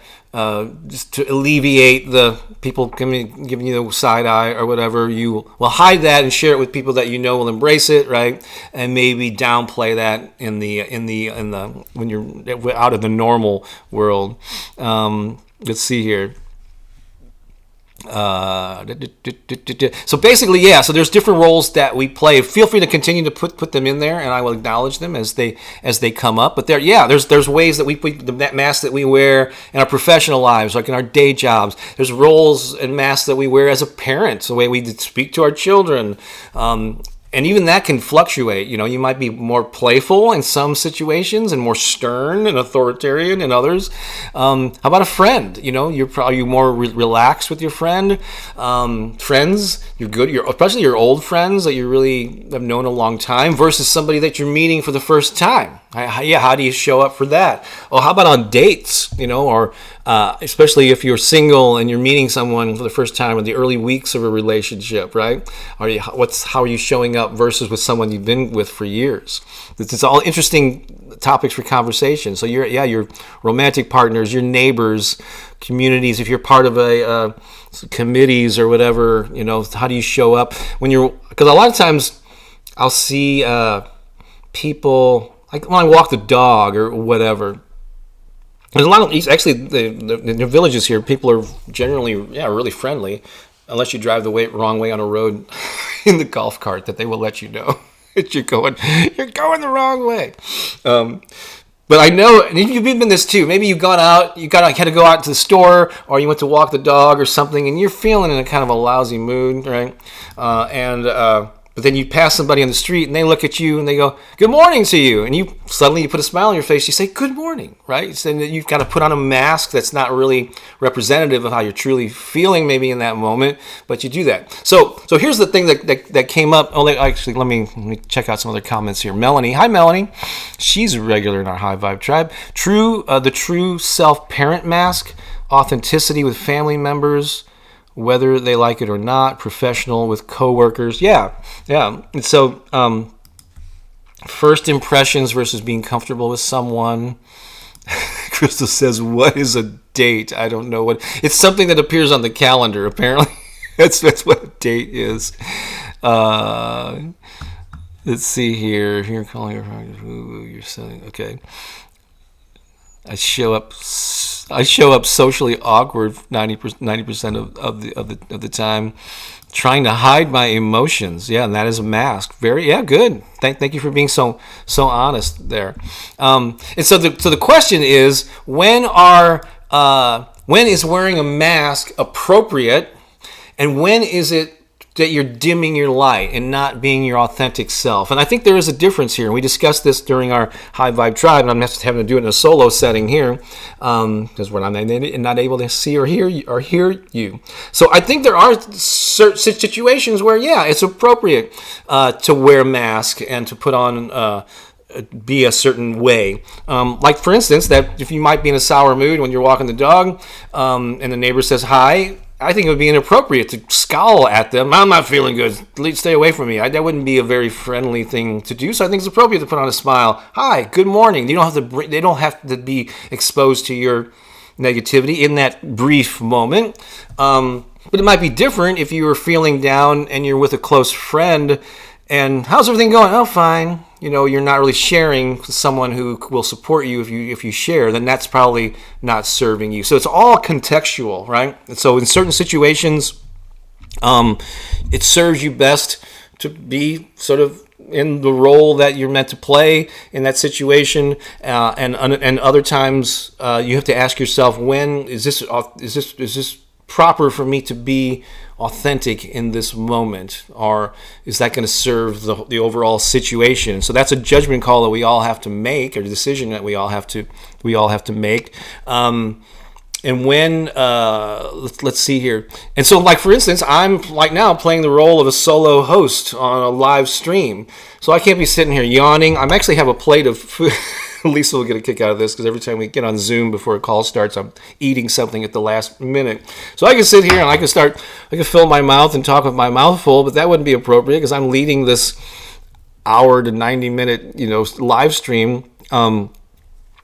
A: just to alleviate the people giving you the side eye or whatever, you will hide that and share it with people that you know will embrace it, right? And maybe downplay that in the when you're out of the normal world. Let's see here. So basically, yeah. So there's different roles that we play. Feel free to continue to put them in there, and I will acknowledge them as they come up. But there's ways that we put the mask that we wear in our professional lives, like in our day jobs. There's roles and masks that we wear as a parent, the way we speak to our children. And even that can fluctuate. You might be more playful in some situations and more stern and authoritarian in others. How about a friend? Are you more relaxed with your friend? Friends, you're good. Especially your old friends that you really have known a long time versus somebody that you're meeting for the first time. How do you show up for that? Oh, how about on dates? Or especially if you're single and you're meeting someone for the first time in the early weeks of a relationship, right? How are you showing up versus with someone you've been with for years? It's all interesting topics for conversation. So your romantic partners, your neighbors, communities. If you're part of committees or whatever, how do you show up because a lot of times I'll see people. Like when I walk the dog or whatever, there's a lot of the villages here. People are generally really friendly, unless you drive the wrong way on a road in the golf cart, that they will let you know that you're going the wrong way. But I know, and you've been this too. Maybe you've gone out, had to go out to the store, or you went to walk the dog or something, and you're feeling in a kind of a lousy mood, right? But then you pass somebody on the street and they look at you and they go, good morning to you. And you put a smile on your face. You say, good morning, right? So you've got to put on a mask that's not really representative of how you're truly feeling maybe in that moment, but you do that. So here's the thing that came up. Let me check out some other comments here. Melanie. Hi, Melanie. She's a regular in our High Vibe tribe. The true self-parent mask, authenticity with family members, whether they like it or not, professional with coworkers. Yeah. And so, first impressions versus being comfortable with someone. Crystal says, what is a date? I don't know what. It's something that appears on the calendar, apparently. That's what a date is. Let's see here. Here, calling you're saying, okay. I show up socially awkward 90% of the time, trying to hide my emotions. Yeah, and that is a mask. Good. Thank you for being so honest there. And so the question is, when is wearing a mask appropriate, and when is it that you're dimming your light and not being your authentic self? And I think there is a difference here. And we discussed this during our High Vibe Tribe, and I'm just having to do it in a solo setting here because we're not able to see or hear you. So I think there are certain situations where, it's appropriate to wear a mask and to put on be a certain way. Like, for instance, that if you might be in a sour mood when you're walking the dog and the neighbor says hi, I think it would be inappropriate to scowl at them. I'm not feeling good. Stay away from me. That wouldn't be a very friendly thing to do. So I think it's appropriate to put on a smile. Hi, good morning. They don't have to be exposed to your negativity in that brief moment. But it might be different if you were feeling down and you're with a close friend. And how's everything going? Oh, fine. You're not really sharing with someone who will support you. If you share, then that's probably not serving you. So it's all contextual, right? And so in certain situations, it serves you best to be sort of in the role that you're meant to play in that situation, and other times you have to ask yourself, when is this proper for me to be authentic in this moment, or is that going to serve the overall situation? So that's a judgment call that we all have to make, or a decision that we all have to make. And when let's see here, and so like for instance, I'm like now playing the role of a solo host on a live stream, so I can't be sitting here yawning. I'm actually have a plate of food. Lisa will get a kick out of this because every time we get on Zoom before a call starts, I'm eating something at the last minute. So I can sit here and I can fill my mouth and talk with my mouth full, but that wouldn't be appropriate because I'm leading this hour to 90-minute, live stream.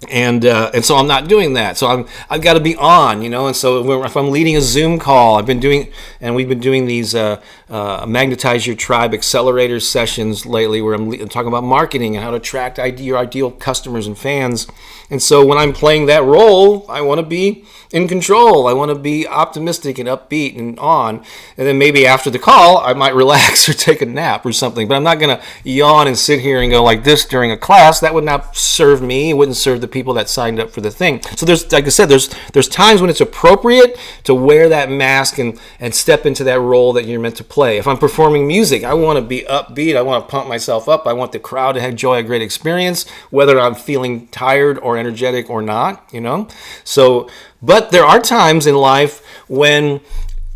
A: And so I'm not doing that. So I've got to be on, And so if I'm leading a Zoom call, we've been doing these Magnetize Your Tribe Accelerator sessions lately, where I'm talking about marketing and how to attract your ideal customers and fans. And so when I'm playing that role, I want to be in control. I want to be optimistic and upbeat and on. And then maybe after the call, I might relax or take a nap or something. But I'm not going to yawn and sit here and go like this during a class. That would not serve me. It wouldn't serve the people that signed up for the thing. So there's, like I said, there's times when it's appropriate to wear that mask and step into that role that you're meant to play. If I'm performing music, I want to be upbeat. I want to pump myself up. I want the crowd to enjoy a great experience, whether I'm feeling tired or energetic or not, So, but there are times in life when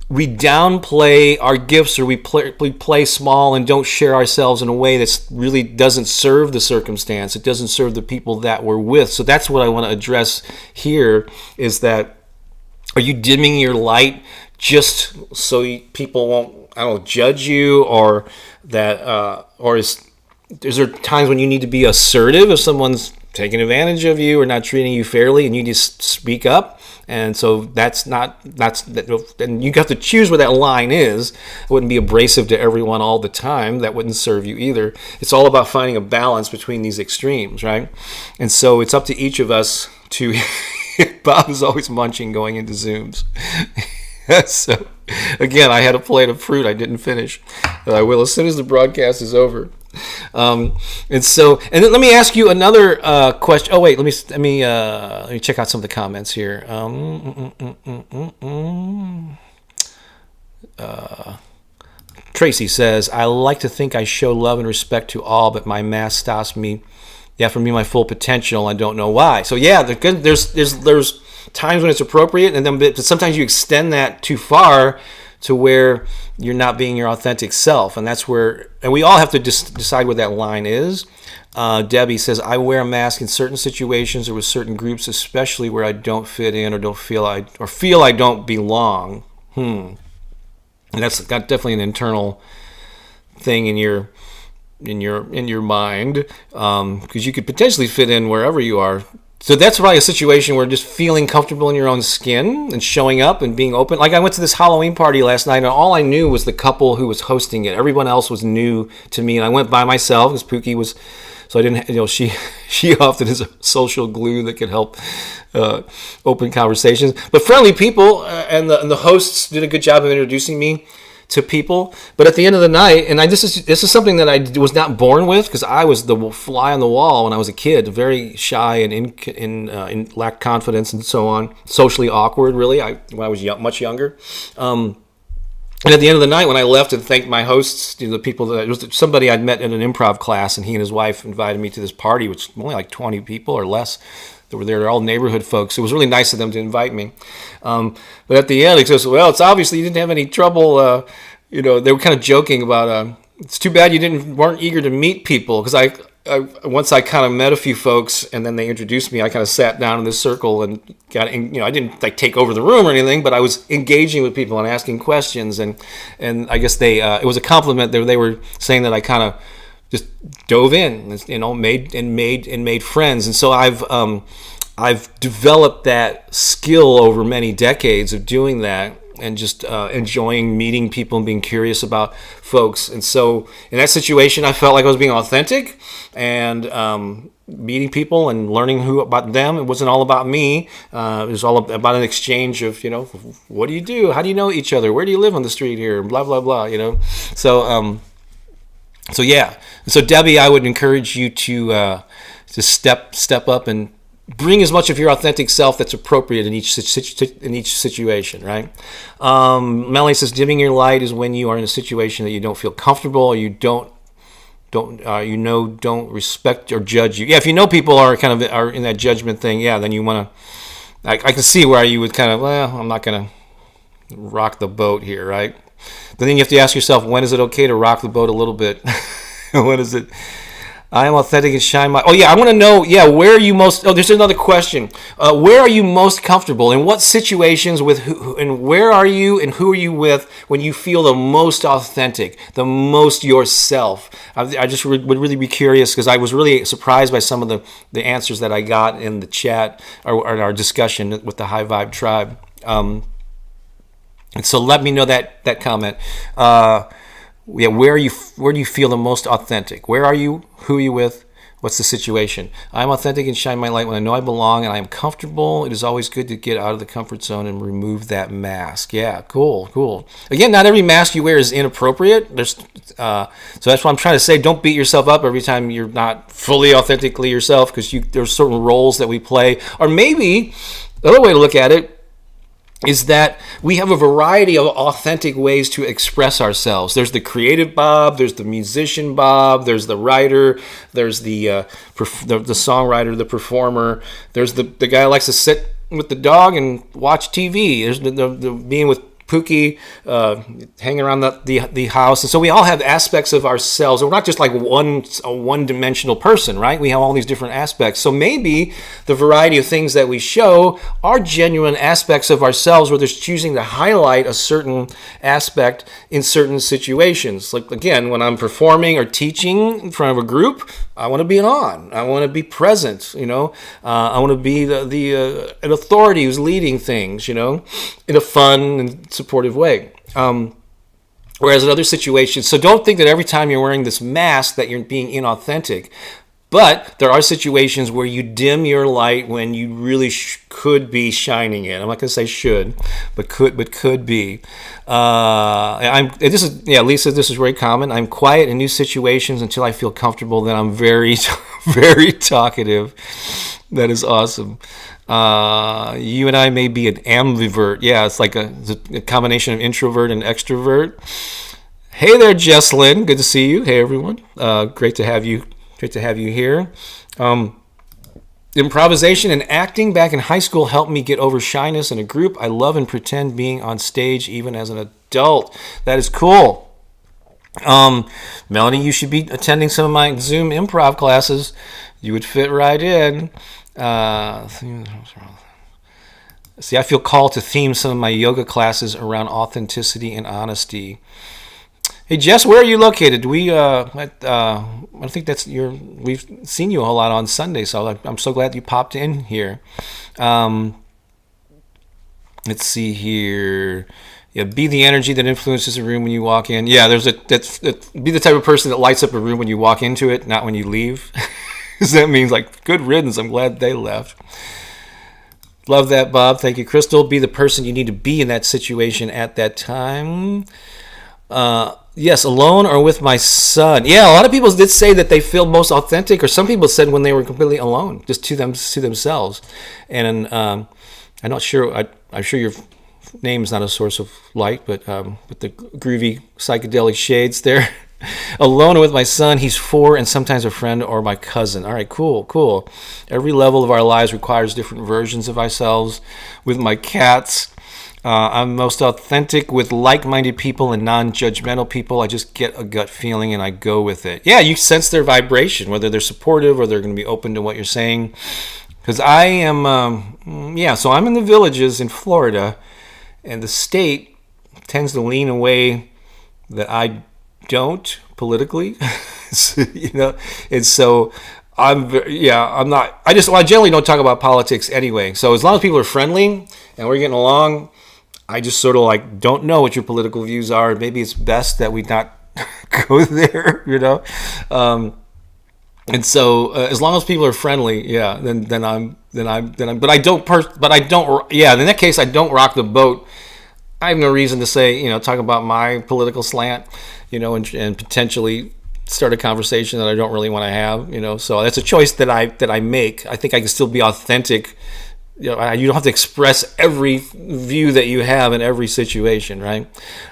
A: we downplay our gifts, or we play small and don't share ourselves in a way that really doesn't serve the circumstance. It doesn't serve the people that we're with. So that's what I want to address here, is that, are you dimming your light just so people won't, judge you, or that, or is there times when you need to be assertive if someone's taking advantage of you or not treating you fairly, and you just speak up? And so and you have to choose where that line is. It wouldn't be abrasive to everyone all the time. That wouldn't serve you either. It's all about finding a balance between these extremes, right? And so it's up to each of us to. Bob is always munching going into Zooms. So again, I had a plate of fruit I didn't finish. I will as soon as the broadcast is over. And then let me ask you another question. Oh wait, let me check out some of the comments here. Tracy says, I like to think I show love and respect to all, but my mask stops me. Yeah, from me, my full potential. I don't know why. So yeah, there's times when it's appropriate, and then sometimes you extend that too far to where you're not being your authentic self, and that's where. And we all have to decide where that line is. Debbie says, I wear a mask in certain situations or with certain groups, especially where I don't fit in or feel I don't belong. And that's got definitely an internal thing in your mind, because you could potentially fit in wherever you are. So that's probably a situation where just feeling comfortable in your own skin and showing up and being open. Like I went to this Halloween party last night, and all I knew was the couple who was hosting it. Everyone else was new to me, and I went by myself because Pooki was. So I didn't, she often is a social glue that can help open conversations. But friendly people, and the hosts did a good job of introducing me to people. But at the end of the night, and this is something that I was not born with, because I was the fly on the wall when I was a kid, very shy and lacked confidence and so on, socially awkward really. When I was much younger. And at the end of the night, when I left and thanked my hosts, the people it was somebody I'd met in an improv class, and he and his wife invited me to this party, which only like 20 people or less that were there. They're all neighborhood folks. It was really nice of them to invite me. But at the end, he says, well, it's obviously you didn't have any trouble. They were kind of joking about, it's too bad you weren't eager to meet people, because once I kind of met a few folks and then they introduced me, I kind of sat down in this circle and I didn't like take over the room or anything, but I was engaging with people and asking questions, and I guess it was a compliment. They were saying that I kind of just dove in, made friends. And so I've developed that skill over many decades of doing that, and just enjoying meeting people and being curious about folks. And so in that situation, I felt like I was being authentic and meeting people and learning about them. It wasn't all about me. It was all about an exchange of, what do you do? How do you know each other? Where do you live on the street here? Blah, blah, blah, So yeah. So Debbie, I would encourage you to step up and bring as much of your authentic self that's appropriate in each situation, right? Melanie says dimming your light is when you are in a situation that you don't feel comfortable, or you don't respect or judge you. Yeah, if you know people are in that judgment thing, yeah, then you want to. I can see where you would kind of, well, I'm not gonna rock the boat here, right? But then you have to ask yourself, when is it okay to rock the boat a little bit? When is it? I am authentic and shine my... Oh, yeah, I want to know, where are you most... Oh, there's another question. Where are you most comfortable? In what situations with who, and where are you and who are you with when you feel the most authentic, the most yourself? I just would really be curious, because I was really surprised by some of the answers that I got in the chat or our discussion with the High Vibe Tribe. And so let me know that comment. Where do you feel the most authentic? Where are you? Who are you with? What's the situation? I'm authentic and shine my light when I know I belong and I am comfortable. It is always good to get out of the comfort zone and remove that mask. Yeah, cool. Again, not every mask you wear is inappropriate. So that's what I'm trying to say. Don't beat yourself up every time you're not fully authentically yourself, because there's certain roles that we play. Or maybe the other way to look at it is that we have a variety of authentic ways to express ourselves. There's the creative Bob, there's the musician Bob, there's the writer, there's the songwriter, the performer, there's the guy who likes to sit with the dog and watch TV. There's the being with Pooki, hanging around the house. And so we all have aspects of ourselves. We're not just like a one-dimensional person, right? We have all these different aspects. So maybe the variety of things that we show are genuine aspects of ourselves, where there's choosing to highlight a certain aspect in certain situations. Like, again, when I'm performing or teaching in front of a group, I want to be on. I want to be present, I want to be an authority who's leading things, in a fun and supportive way. Whereas in other situations, so don't think that every time you're wearing this mask that you're being inauthentic. But there are situations where you dim your light when you really could be shining it. I'm not going to say should, but could be. Lisa, this is very common. I'm quiet in new situations until I feel comfortable. Then I'm very, very talkative. That is awesome. You and I may be an ambivert. Yeah, it's like a combination of introvert and extrovert. Hey there, Jesslyn. Good to see you. Hey, everyone. Great to have you. Great to have you here. Improvisation and acting back in high school helped me get over shyness in a group. I love and pretend being on stage even as an adult. That is cool. Melanie, you should be attending some of my Zoom improv classes. You would fit right in. See, I feel called to theme some of my yoga classes around authenticity and honesty. Hey Jess, where are you located? I think we've seen you a whole lot on Sunday, so I'm so glad you popped in here. Let's see here. Yeah, be the energy that influences a room when you walk in. Yeah, be the type of person that lights up a room when you walk into it, not when you leave. Because that means like good riddance. I'm glad they left. Love that, Bob. Thank you, Crystal. Be the person you need to be in that situation at that time. Yes, alone or with my son. Yeah, a lot of people did say that they feel most authentic, or some people said when they were completely alone, just to themselves. And I'm not sure. I'm sure your name's not a source of light, but with the groovy psychedelic shades there. Alone or with my son. He's 4 and sometimes a friend or my cousin. All right, cool. Every level of our lives requires different versions of ourselves. With my cats, I'm most authentic with like-minded people and non-judgmental people. I just get a gut feeling and I go with it. Yeah, you sense their vibration, whether they're supportive or they're going to be open to what you're saying. Because I am, so I'm in the villages in Florida, and the state tends to lean away that I don't politically, and so I generally don't talk about politics anyway. So as long as people are friendly and we're getting along, I just sort of like don't know what your political views are. Maybe it's best that we not go there, and so as long as people are friendly, then I'm. But I don't. In that case, I don't rock the boat. I have no reason to say, talk about my political slant, and potentially start a conversation that I don't really want to have, so that's a choice that I make. I think I can still be authentic. You don't have to express every view that you have in every situation, right?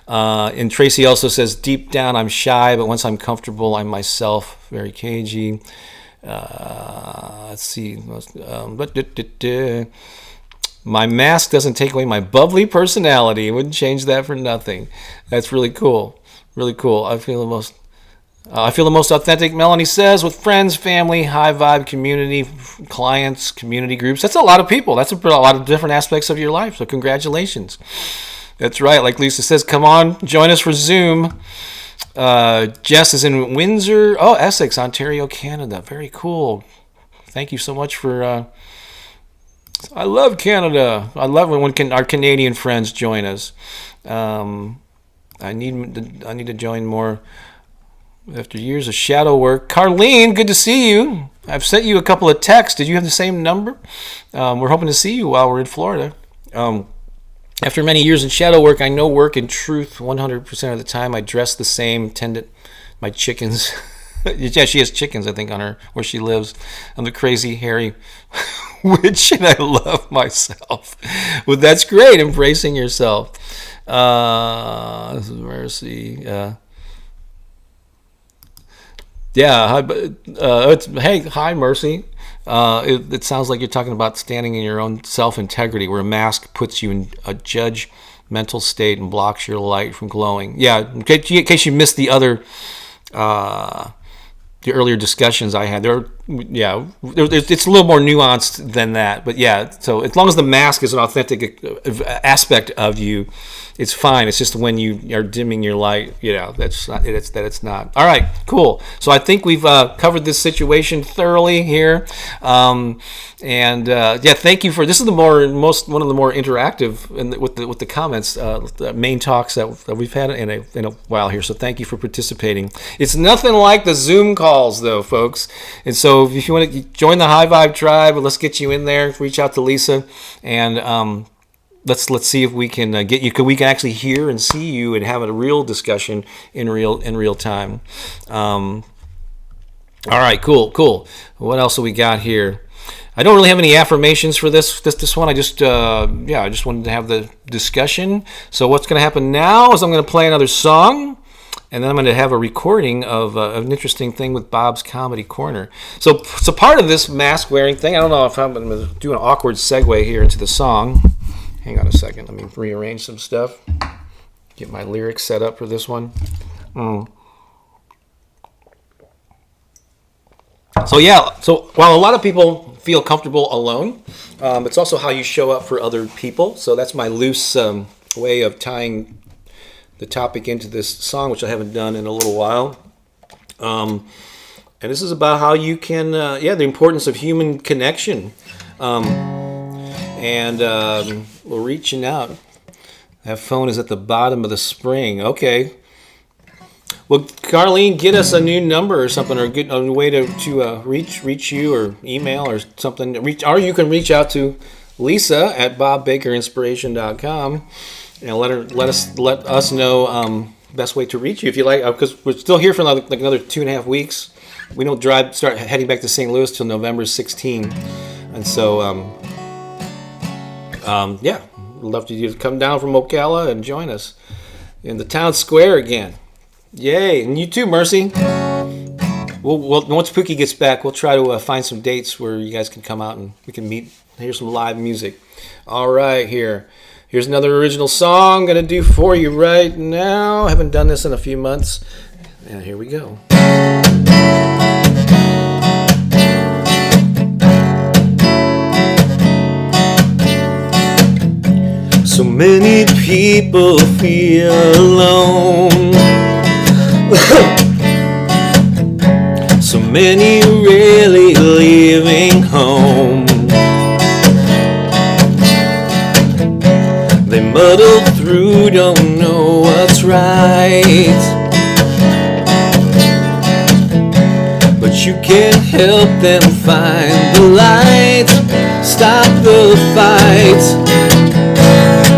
A: And Tracy also says, deep down I'm shy, but once I'm comfortable, I'm myself. Very cagey. Let's see. My mask doesn't take away my bubbly personality. Wouldn't change that for nothing. That's really cool. Really cool. I feel the most authentic, Melanie says, with friends, family, high vibe, community, clients, community groups. That's a lot of people. That's a lot of different aspects of your life. So congratulations. That's right. Like Lisa says, come on, join us for Zoom. Jess is in Windsor, Essex, Ontario, Canada. Very cool. Thank you so much for... I love Canada. I love when our Canadian friends join us. I need to join more after years of shadow work. Carlene, good to see you. I've sent you a couple of texts. Did you have the same number? We're hoping to see you while we're in Florida. After many years in shadow work, I know work in truth 100% of the time. I dress the same, tend to my chickens. Yeah, she has chickens, I think, on her where she lives. I'm the crazy, hairy witch, and I love myself. Well, that's great, embracing yourself. This is Mercy. Hi, Mercy. It sounds like you're talking about standing in your own self-integrity, where a mask puts you in a judgmental state and blocks your light from glowing. Yeah, in case you missed the other... the earlier discussions I had, it's a little more nuanced than that. But yeah, so as long as the mask is an authentic aspect of you, it's fine. It's just when you are dimming your light, that's not. It's not. All right, cool. So I think we've covered this situation thoroughly here, thank you for this. Is one of the more interactive with the comments, the main talks that we've had in a while here. So thank you for participating. It's nothing like the Zoom calls, though, folks. And so if you want to join the High Vibe Tribe, let's get you in there. Reach out to Lisa, and let's see if we can get you. We can actually hear and see you and have a real discussion in real time. All right, cool. What else have we got here? I don't really have any affirmations for this one. I just wanted to have the discussion. So what's going to happen now is I'm going to play another song, and then I'm going to have a recording of an interesting thing with Bob's Comedy Corner. So part of this mask wearing thing, I don't know if I'm going to do an awkward segue here into the song. Hang on a second. Let me rearrange some stuff. Get my lyrics set up for this one. So while a lot of people feel comfortable alone, it's also how you show up for other people. So that's my loose way of tying the topic into this song, which I haven't done in a little while. And this is about how you can, the importance of human connection. We're reaching out. That phone is at the bottom of the spring. Okay. Well, Carlene, get us a new number or something, or get a way to reach you, or email or something. Or you can reach out to Lisa at bobbakerinspiration.com and let us know best way to reach you if you like, because we're still here for another 2.5 weeks. We don't start heading back to St. Louis till November 16, and so we'd love you to come down from Ocala and join us in the town square again. Yay, and you too, Mercy. We'll once Pooki gets back, we'll try to find some dates where you guys can come out and we can meet, hear some live music. All right, here's another original song I'm gonna do for you right now. I haven't done this in a few months, and here we go. So many people feel alone. So many really leaving home. They muddle through, don't know what's right. But you can't help them find the light. Stop the fight.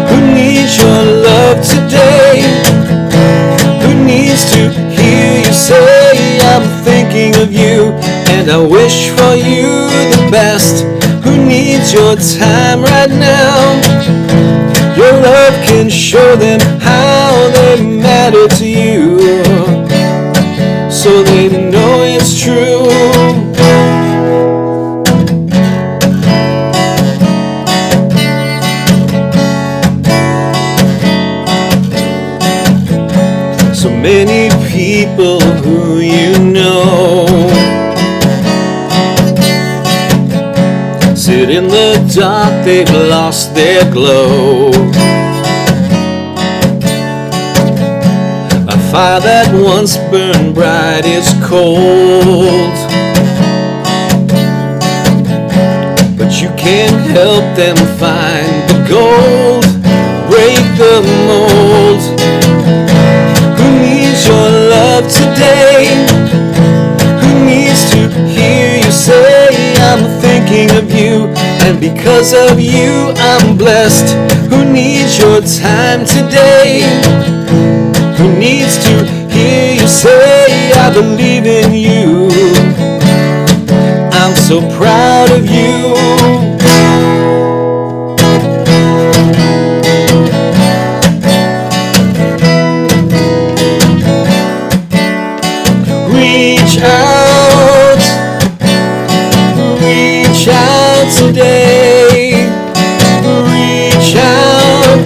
A: Who needs your love today? Who needs to hear you say I and I wish for you the best. Who needs your time right now? Your love can show them how they matter to you, so they know it's true. So many people who you know sit in the dark, they've lost their glow. A fire that once burned bright is cold, but you can't help them find the gold. Break the mold. Who needs your love today? Who needs to hear you say, I'm thinking of you, and because of you I'm blessed? Who needs your time today? Who needs to hear you say, I believe in you, I'm so proud of you. Reach out today. Reach out.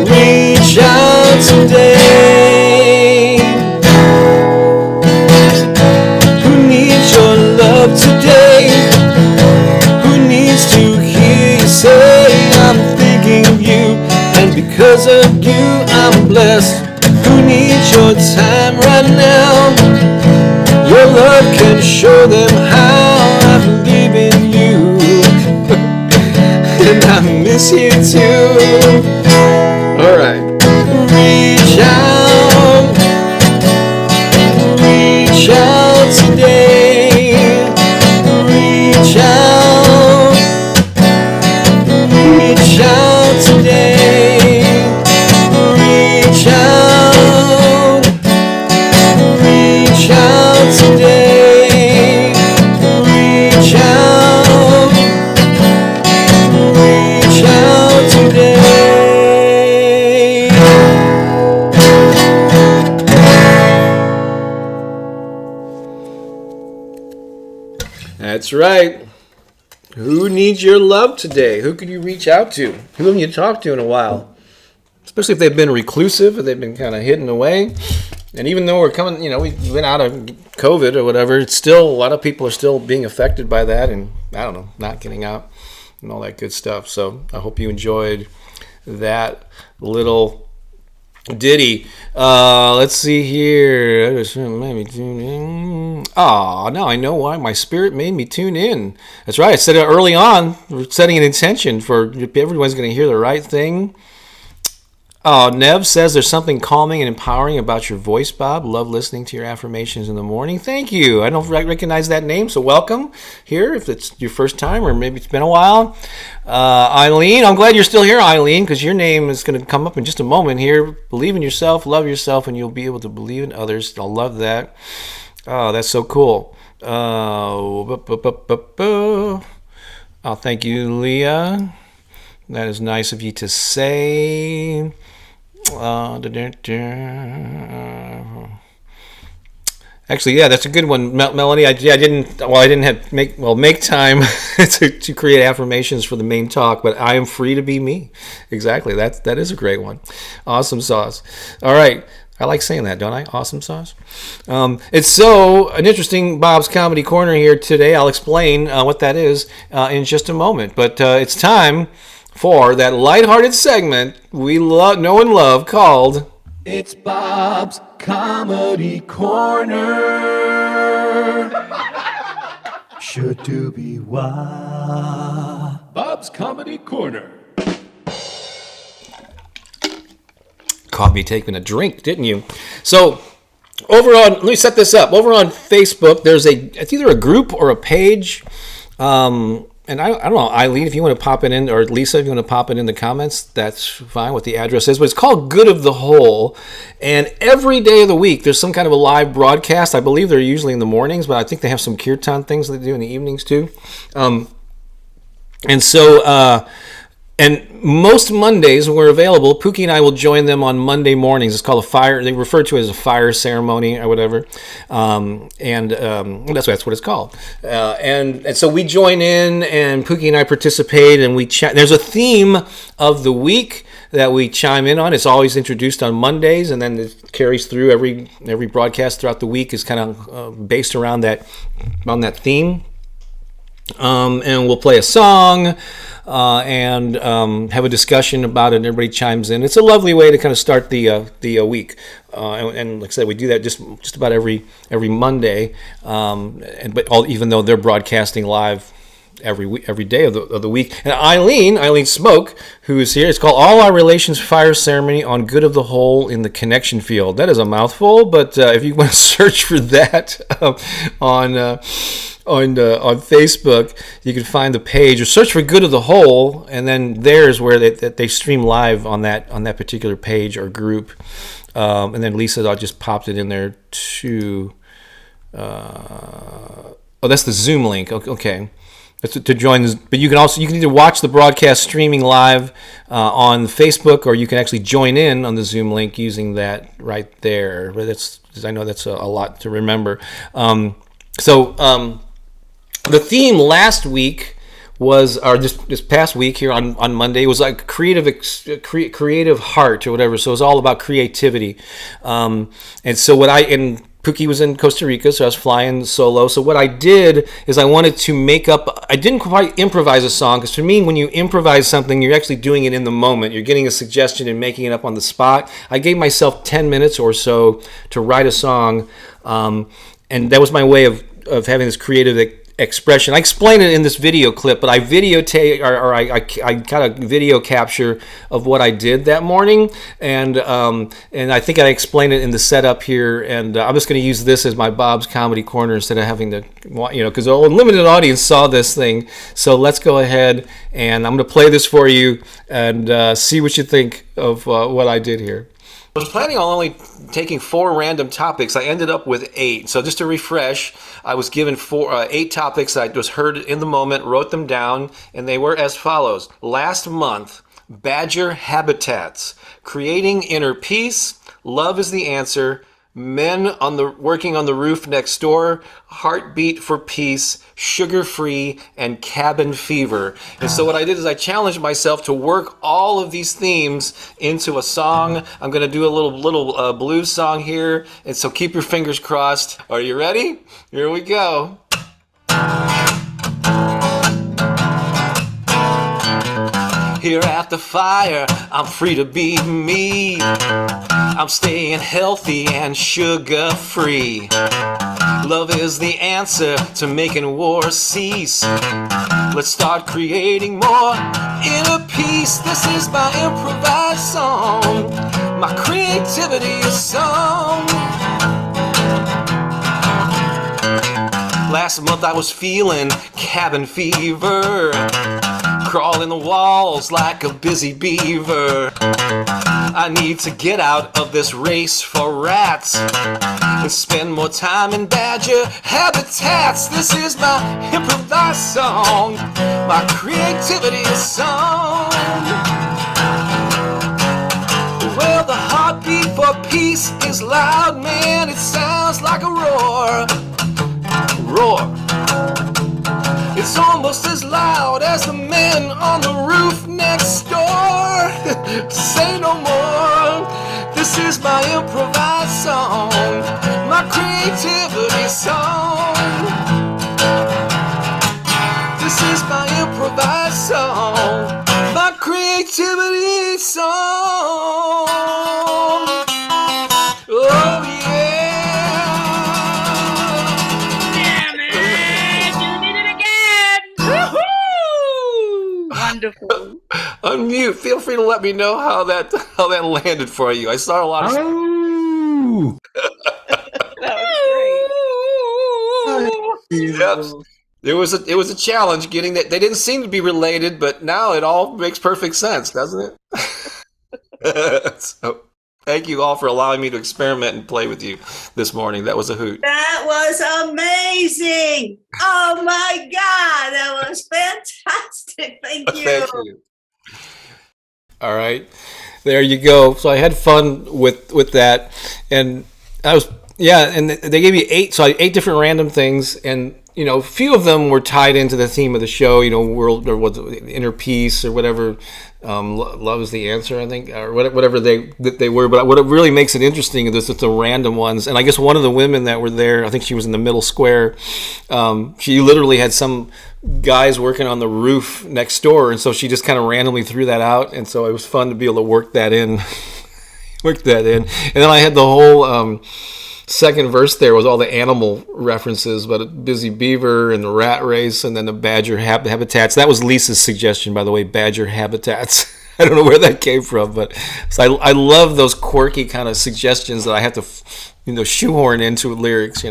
A: Reach out today. Who needs your love today? Who needs to hear you say, I'm thinking of you, and because of you I'm blessed? Who needs your time right now? Your love can show them how I believe in you, and I miss you too. All right. Reach out today. Reach out today. Reach out today. Reach out today. That's right. Who needs your love today? Who could you reach out to? Who haven't you talked to in a while? Especially if they've been reclusive or they've been kind of hidden away. And even though we're coming, we've been out of COVID or whatever, it's still, a lot of people are still being affected by that and, I don't know, not getting out and all that good stuff. So I hope you enjoyed that little ditty. Let's see here. Made me tune in. Oh, now I know why. My spirit made me tune in. That's right. I said it early on. We're setting an intention for everyone's going to hear the right thing. Oh, Nev says there's something calming and empowering about your voice, Bob. Love listening to your affirmations in the morning. Thank you. I don't recognize that name, so welcome here if it's your first time or maybe it's been a while. Eileen, I'm glad you're still here, Eileen, because your name is going to come up in just a moment here. Believe in yourself, love yourself, and you'll be able to believe in others. I love that. Oh, that's so cool. Oh, thank you, Leah. That is nice of you to say. Actually, yeah, that's a good one, Melanie. I didn't make time to create affirmations for the main talk, but I am free to be me. Exactly. That is a great one. Awesome sauce. All right. I like saying that, don't I? Awesome sauce. It's so an interesting Bob's Comedy Corner here today. I'll explain what that is in just a moment. But it's time for that lighthearted segment we know and love called It's Bob's Comedy Corner.
C: Sure to be wah.
A: Bob's Comedy Corner. Caught me taking a drink, didn't you? So, let me set this up. Over on Facebook, it's either a group or a page. and I don't know, Eileen, if you want to pop it in, or Lisa, if you want to pop it in the comments, that's fine, what the address is. But it's called Good of the Whole. And every day of the week, there's some kind of a live broadcast. I believe they're usually in the mornings, but I think they have some kirtan things they do in the evenings too. And so, and most Mondays when we're available, Pooki and I will join them on Monday mornings. It's called a fire. They refer to it as a fire ceremony or whatever, that's what it's called. And so we join in, and Pooki and I participate, and we chat. There's a theme of the week that we chime in on. It's always introduced on Mondays, and then it carries through every broadcast throughout the week. Is kind of based around that theme. And we'll play a song and have a discussion about it, and everybody chimes in. It's a lovely way to kind of start the week. And like I said, we do that just about every Monday. Even though they're broadcasting live every day of the week. And Eileen Smoke, who is here, it's called All Our Relations Fire Ceremony on Good of the Whole in the Connection Field. That is a mouthful, but if you want to search for that on Facebook, you can find the page, or search for Good of the Whole, and then there's where they stream live on that particular page or group. And then Lisa just popped it in there too. That's the Zoom link. Okay. That's to join this, but you can either watch the broadcast streaming live on Facebook, or you can actually join in on the Zoom link using that right there. But I know that's a lot to remember. The theme last week was, or this past week here on Monday, was like creative heart or whatever. So it was all about creativity. And so and Pooki was in Costa Rica, so I was flying solo. So what I did is I wanted to I didn't quite improvise a song, because for me, when you improvise something, you're actually doing it in the moment. You're getting a suggestion and making it up on the spot. I gave myself 10 minutes or so to write a song, and that was my way of having this creative expression. I explain it in this video clip, but I videotape, or I kind of video capture of what I did that morning, and I think I explained it in the setup here, and I'm just going to use this as my Bob's Comedy Corner instead of having to, because a limited audience saw this thing. So let's go ahead, and I'm going to play this for you and see what you think of what I did here. I was planning on only taking 4 random topics. I ended up with 8. So just to refresh, I was given 8 topics that I just heard in the moment, wrote them down, and they were as follows. Last month, badger habitats, creating inner peace, love is the answer, men working on the roof next door, heartbeat for peace, sugar-free, and cabin fever. And so what I did is I challenged myself to work all of these themes into a song. I'm going to do a little blues song here, and so keep your fingers crossed. Are you ready? Here we go. Here at the fire, I'm free to be me. I'm staying healthy and sugar-free. Love is the answer to making war cease. Let's start creating more inner peace. This is my improvised song. My creativity is song. Last month I was feeling cabin fever, crawling the walls like a busy beaver. I need to get out of this race for rats and spend more time in badger habitats. This is my improvised song. My creativity is song. Well, the heartbeat for peace is loud, man. It sounds like a roar. Roar. It's almost as loud as the men on the roof next door. Say no more. This is my improvised song. My creativity song. This is my improvised song. My creativity song. Oh yeah.
D: Wonderful.
A: Unmute. Feel free to let me know how that landed for you. I saw a lot of.
C: Oh!
D: That was great.
A: Yep. it was a challenge getting that. They didn't seem to be related, but now it all makes perfect sense, doesn't it? So, thank you all for allowing me to experiment and play with you this morning. That was a hoot.
D: That was amazing. Oh my God, that was fantastic. Thank you.
A: Thank you. All right, there you go. So I had fun with that, and I was and they gave me eight different random things, and a few of them were tied into the theme of the show. World or what, inner peace or whatever. Love is the answer, I think, or whatever they were. But what really makes it interesting is the random ones. And I guess one of the women that were there, I think she was in the middle square. She literally had some guys working on the roof next door, and so she just kind of randomly threw that out. And so it was fun to be able to work that in. And then I had the whole second verse there was all the animal references, but a busy beaver and the rat race, and then the badger habitats. That was Lisa's suggestion, by the way, badger habitats. I don't know where that came from, but so I love those quirky kind of suggestions that I have to shoehorn into lyrics.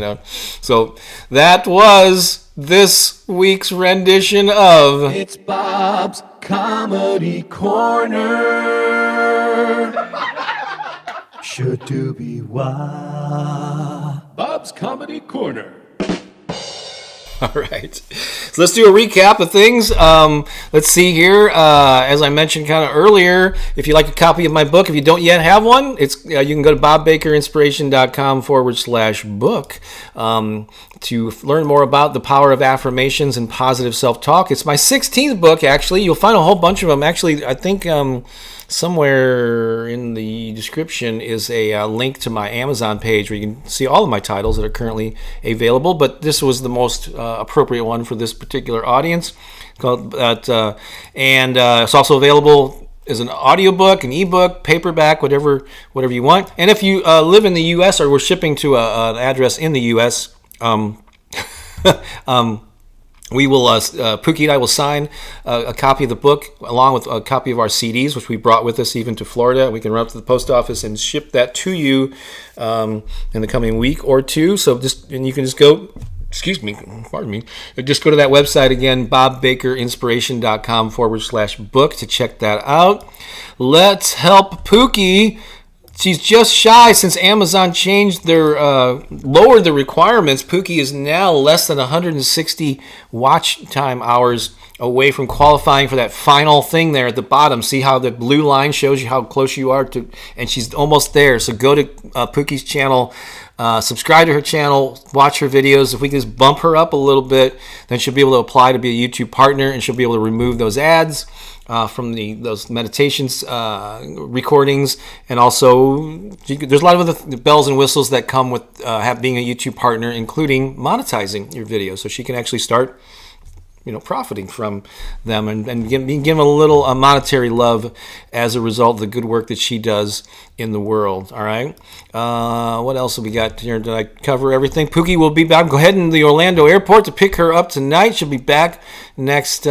A: So that was this week's rendition of
C: It's Bob's Comedy Corner. Should do be why. Bob's Comedy Corner.
A: All right. So let's do a recap of things. Let's see here. As I mentioned kind of earlier, if you'd like a copy of my book, if you don't yet have one, it's you can go to bobbakerinspiration.com/book to learn more about the power of affirmations and positive self-talk. It's my 16th book, actually. You'll find a whole bunch of them. Actually, I think somewhere in the description is a link to my Amazon page where you can see all of my titles that are currently available, but this was the most appropriate one for this particular audience. And it's also available as an audiobook, an ebook, paperback, whatever you want. And if you live in the U.S. or we're shipping to an address in the U.S., we will, Pooki and I will sign a copy of the book along with a copy of our CDs, which we brought with us even to Florida. We can run up to the post office and ship that to you in the coming week or two. So you can just go, pardon me, just go to that website again, bobbakerinspiration.com/book to check that out. Let's help Pooki. She's just shy since Amazon changed lowered the requirements. Pooki is now less than 160 watch time hours away from qualifying for that final thing there at the bottom. See how the blue line shows you how close you are to, and she's almost there. So go to Pooki's channel, subscribe to her channel, watch her videos. If we can just bump her up a little bit, then she'll be able to apply to be a YouTube partner, and she'll be able to remove those ads from those meditations recordings, and also there's a lot of other bells and whistles that come with being a YouTube partner, including monetizing your videos, so she can actually start profiting from them and being given a little monetary love as a result of the good work that she does in the world. All right. What else have we got here? Did I cover everything? Pooki will be back. Go ahead in the Orlando airport to pick her up tonight. She'll be back next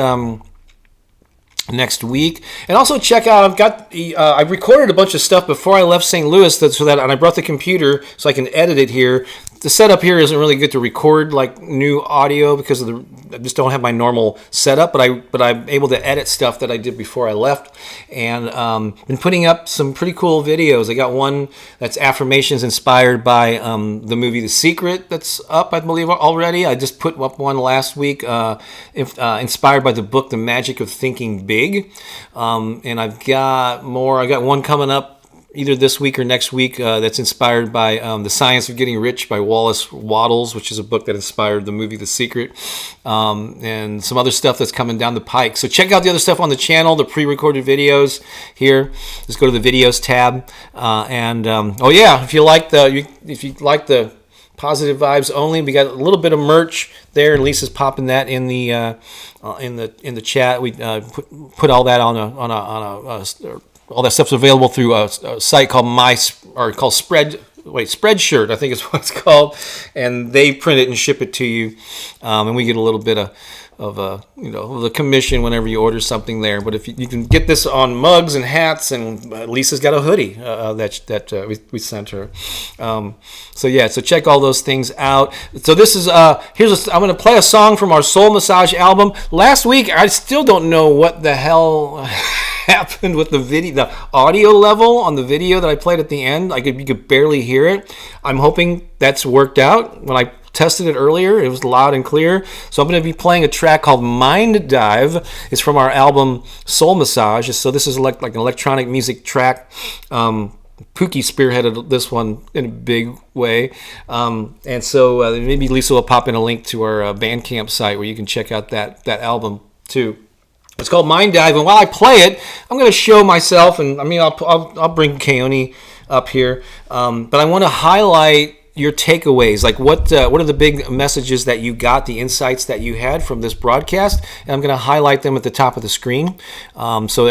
A: week. And also check out, I recorded a bunch of stuff before I left St. Louis, and I brought the computer so I can edit it here. The setup here isn't really good to record like new audio because I just don't have my normal setup, but I'm able to edit stuff that I did before I left, and been putting up some pretty cool videos. I got one that's affirmations inspired by the movie The Secret that's up, I believe, already. I just put up one last week inspired by the book The Magic of Thinking Big, and I've got more. I got one coming up either this week or next week that's inspired by The Science of Getting Rich by Wallace Wattles, which is a book that inspired the movie The Secret, and some other stuff that's coming down the pike. So check out the other stuff on the channel, the pre-recorded videos here. Just go to the videos tab, if you like the positive vibes only, we got a little bit of merch there, and Lisa's popping that in the chat. We put all that on a all that stuff's available through a site called Spreadshirt, I think is what it's called, and they print it and ship it to you, and we get a little bit of the commission whenever you order something there. But if you can get this on mugs and hats, and Lisa's got a hoodie that we sent her. So check all those things out. So this is I'm going to play a song from our Soul Massage album. Last week I still don't know what the hell happened with the audio level on the video that I played at the end. You could barely hear it. I'm hoping that's worked out. When I tested it earlier, it was loud and clear. So I'm going to be playing a track called Mind Dive. It's from our album Soul Massage. So this is like an electronic music track. Pooki spearheaded this one in a big way. And so maybe Lisa will pop in a link to our Bandcamp site where you can check out that album too. It's called Mind Dive, and while I play it, I'm going to show myself, and I'll bring Keone up here, but I want to highlight your takeaways, like what are the big messages that you got, the insights that you had from this broadcast, and I'm going to highlight them at the top of the screen. So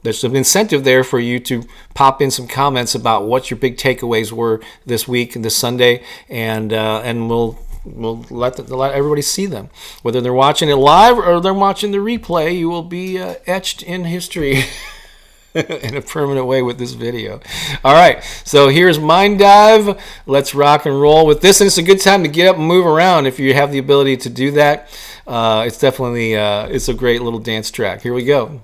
A: there's an incentive there for you to pop in some comments about what your big takeaways were this week and this Sunday, and we'll let everybody see them. Whether they're watching it live or they're watching the replay, you will be etched in history in a permanent way with this video. All right, so here's Mind Dive. Let's rock and roll with this, and it's a good time to get up and move around if you have the ability to do that. It's definitely it's a great little dance track. Here we go.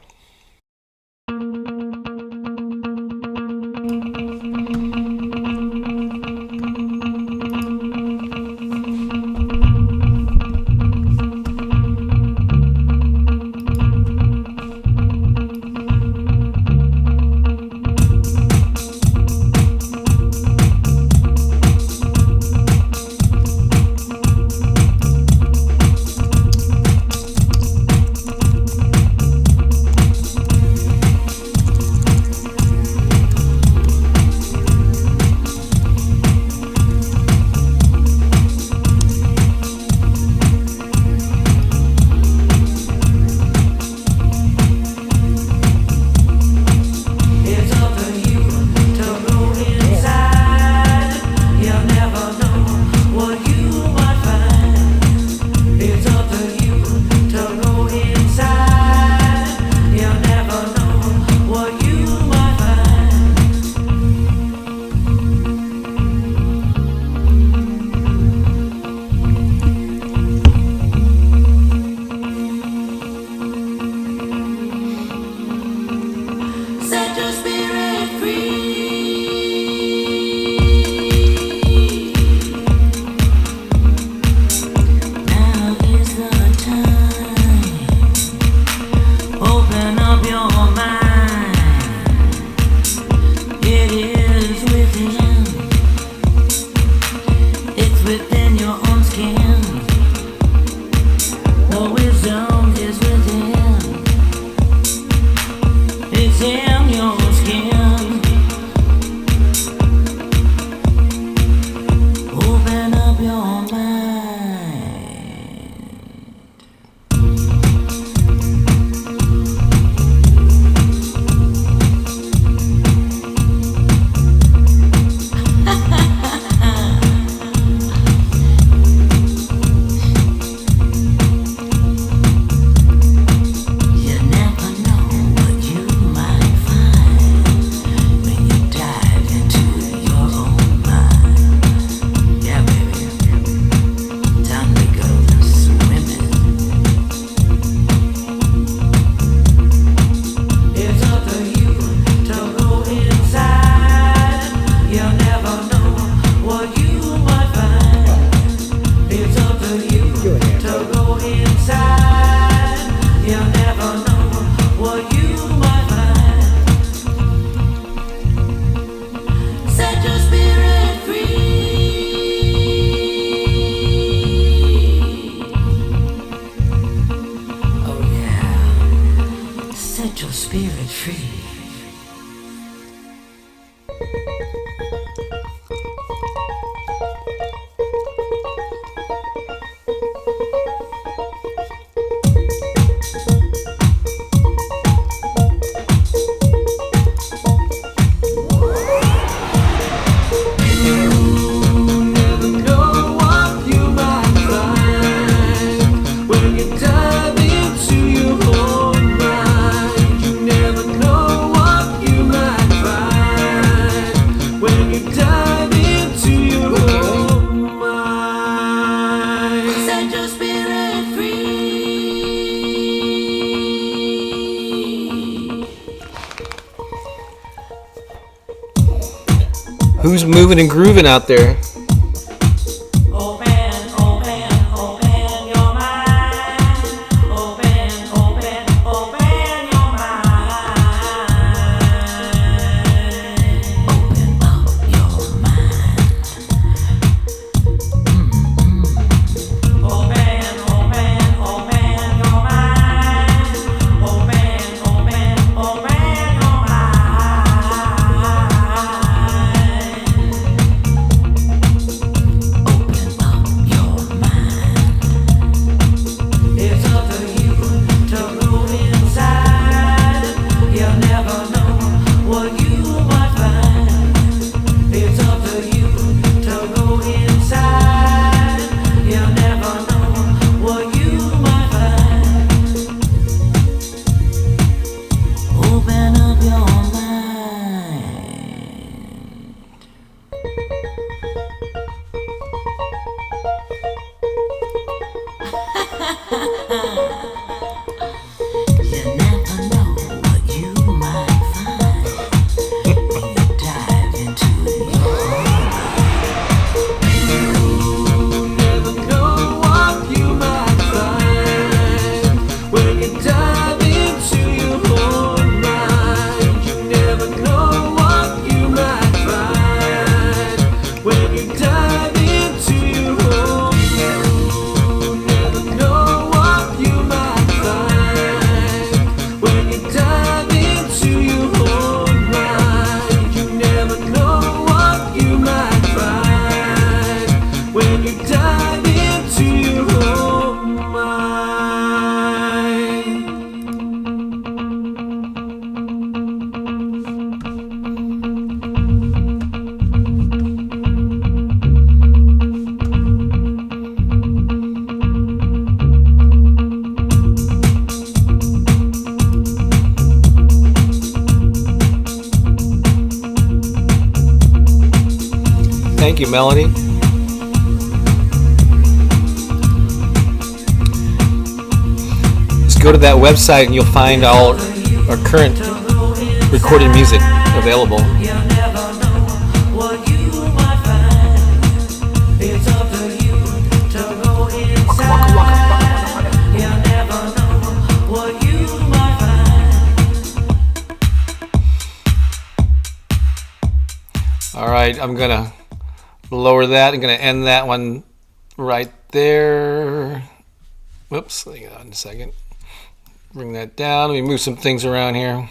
A: Who's moving and grooving out there? Thank you, Melanie. Just go to that website and you'll find all our current recorded music available. All right, I'm gonna lower that. I'm gonna end that one right there. Whoops, hang on a second. Bring that down. Let me move some things around here.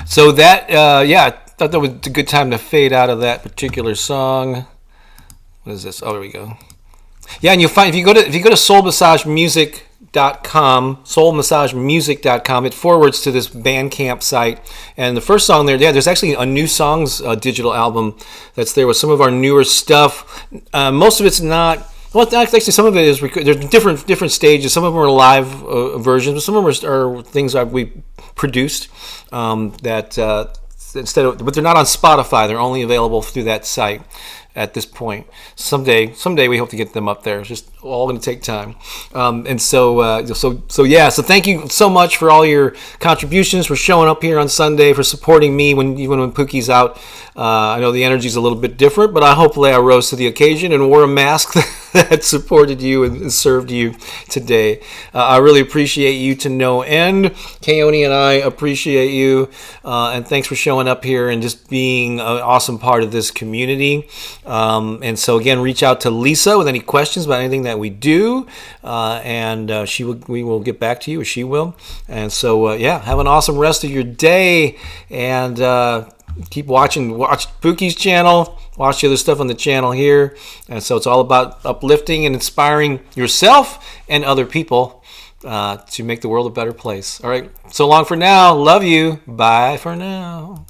A: So that, yeah, I thought that was a good time to fade out of that particular song. What is this? Oh, there we go. Yeah, and you'll find if you go to soulmassagemusic.com, it forwards to this Bandcamp site, and the first song there, yeah, there's actually a new songs digital album that's there with some of our newer stuff. Most of it's not. Well, actually, some of it is. There's different stages. Some of them are live versions, but some of them are things that we produced that instead of, but they're not on Spotify. They're only available through that site at this point. Someday we hope to get them up there. It's just all going to take time. And so thank you so much for all your contributions, for showing up here on Sunday, for supporting me even when Pooki's out. I know the energy's a little bit different, but hopefully I rose to the occasion and wore a mask that supported you and served you today. I really appreciate you to no end. Keone and I appreciate you, and thanks for showing up here and just being an awesome part of this community. And so again, reach out to Lisa with any questions about anything that we do, and we will get back to you, or she will. And so have an awesome rest of your day, and keep watch Pooki's channel, watch the other stuff on the channel here. And so it's all about uplifting and inspiring yourself and other people to make the world a better place. All right, so long for now. Love you. Bye for now.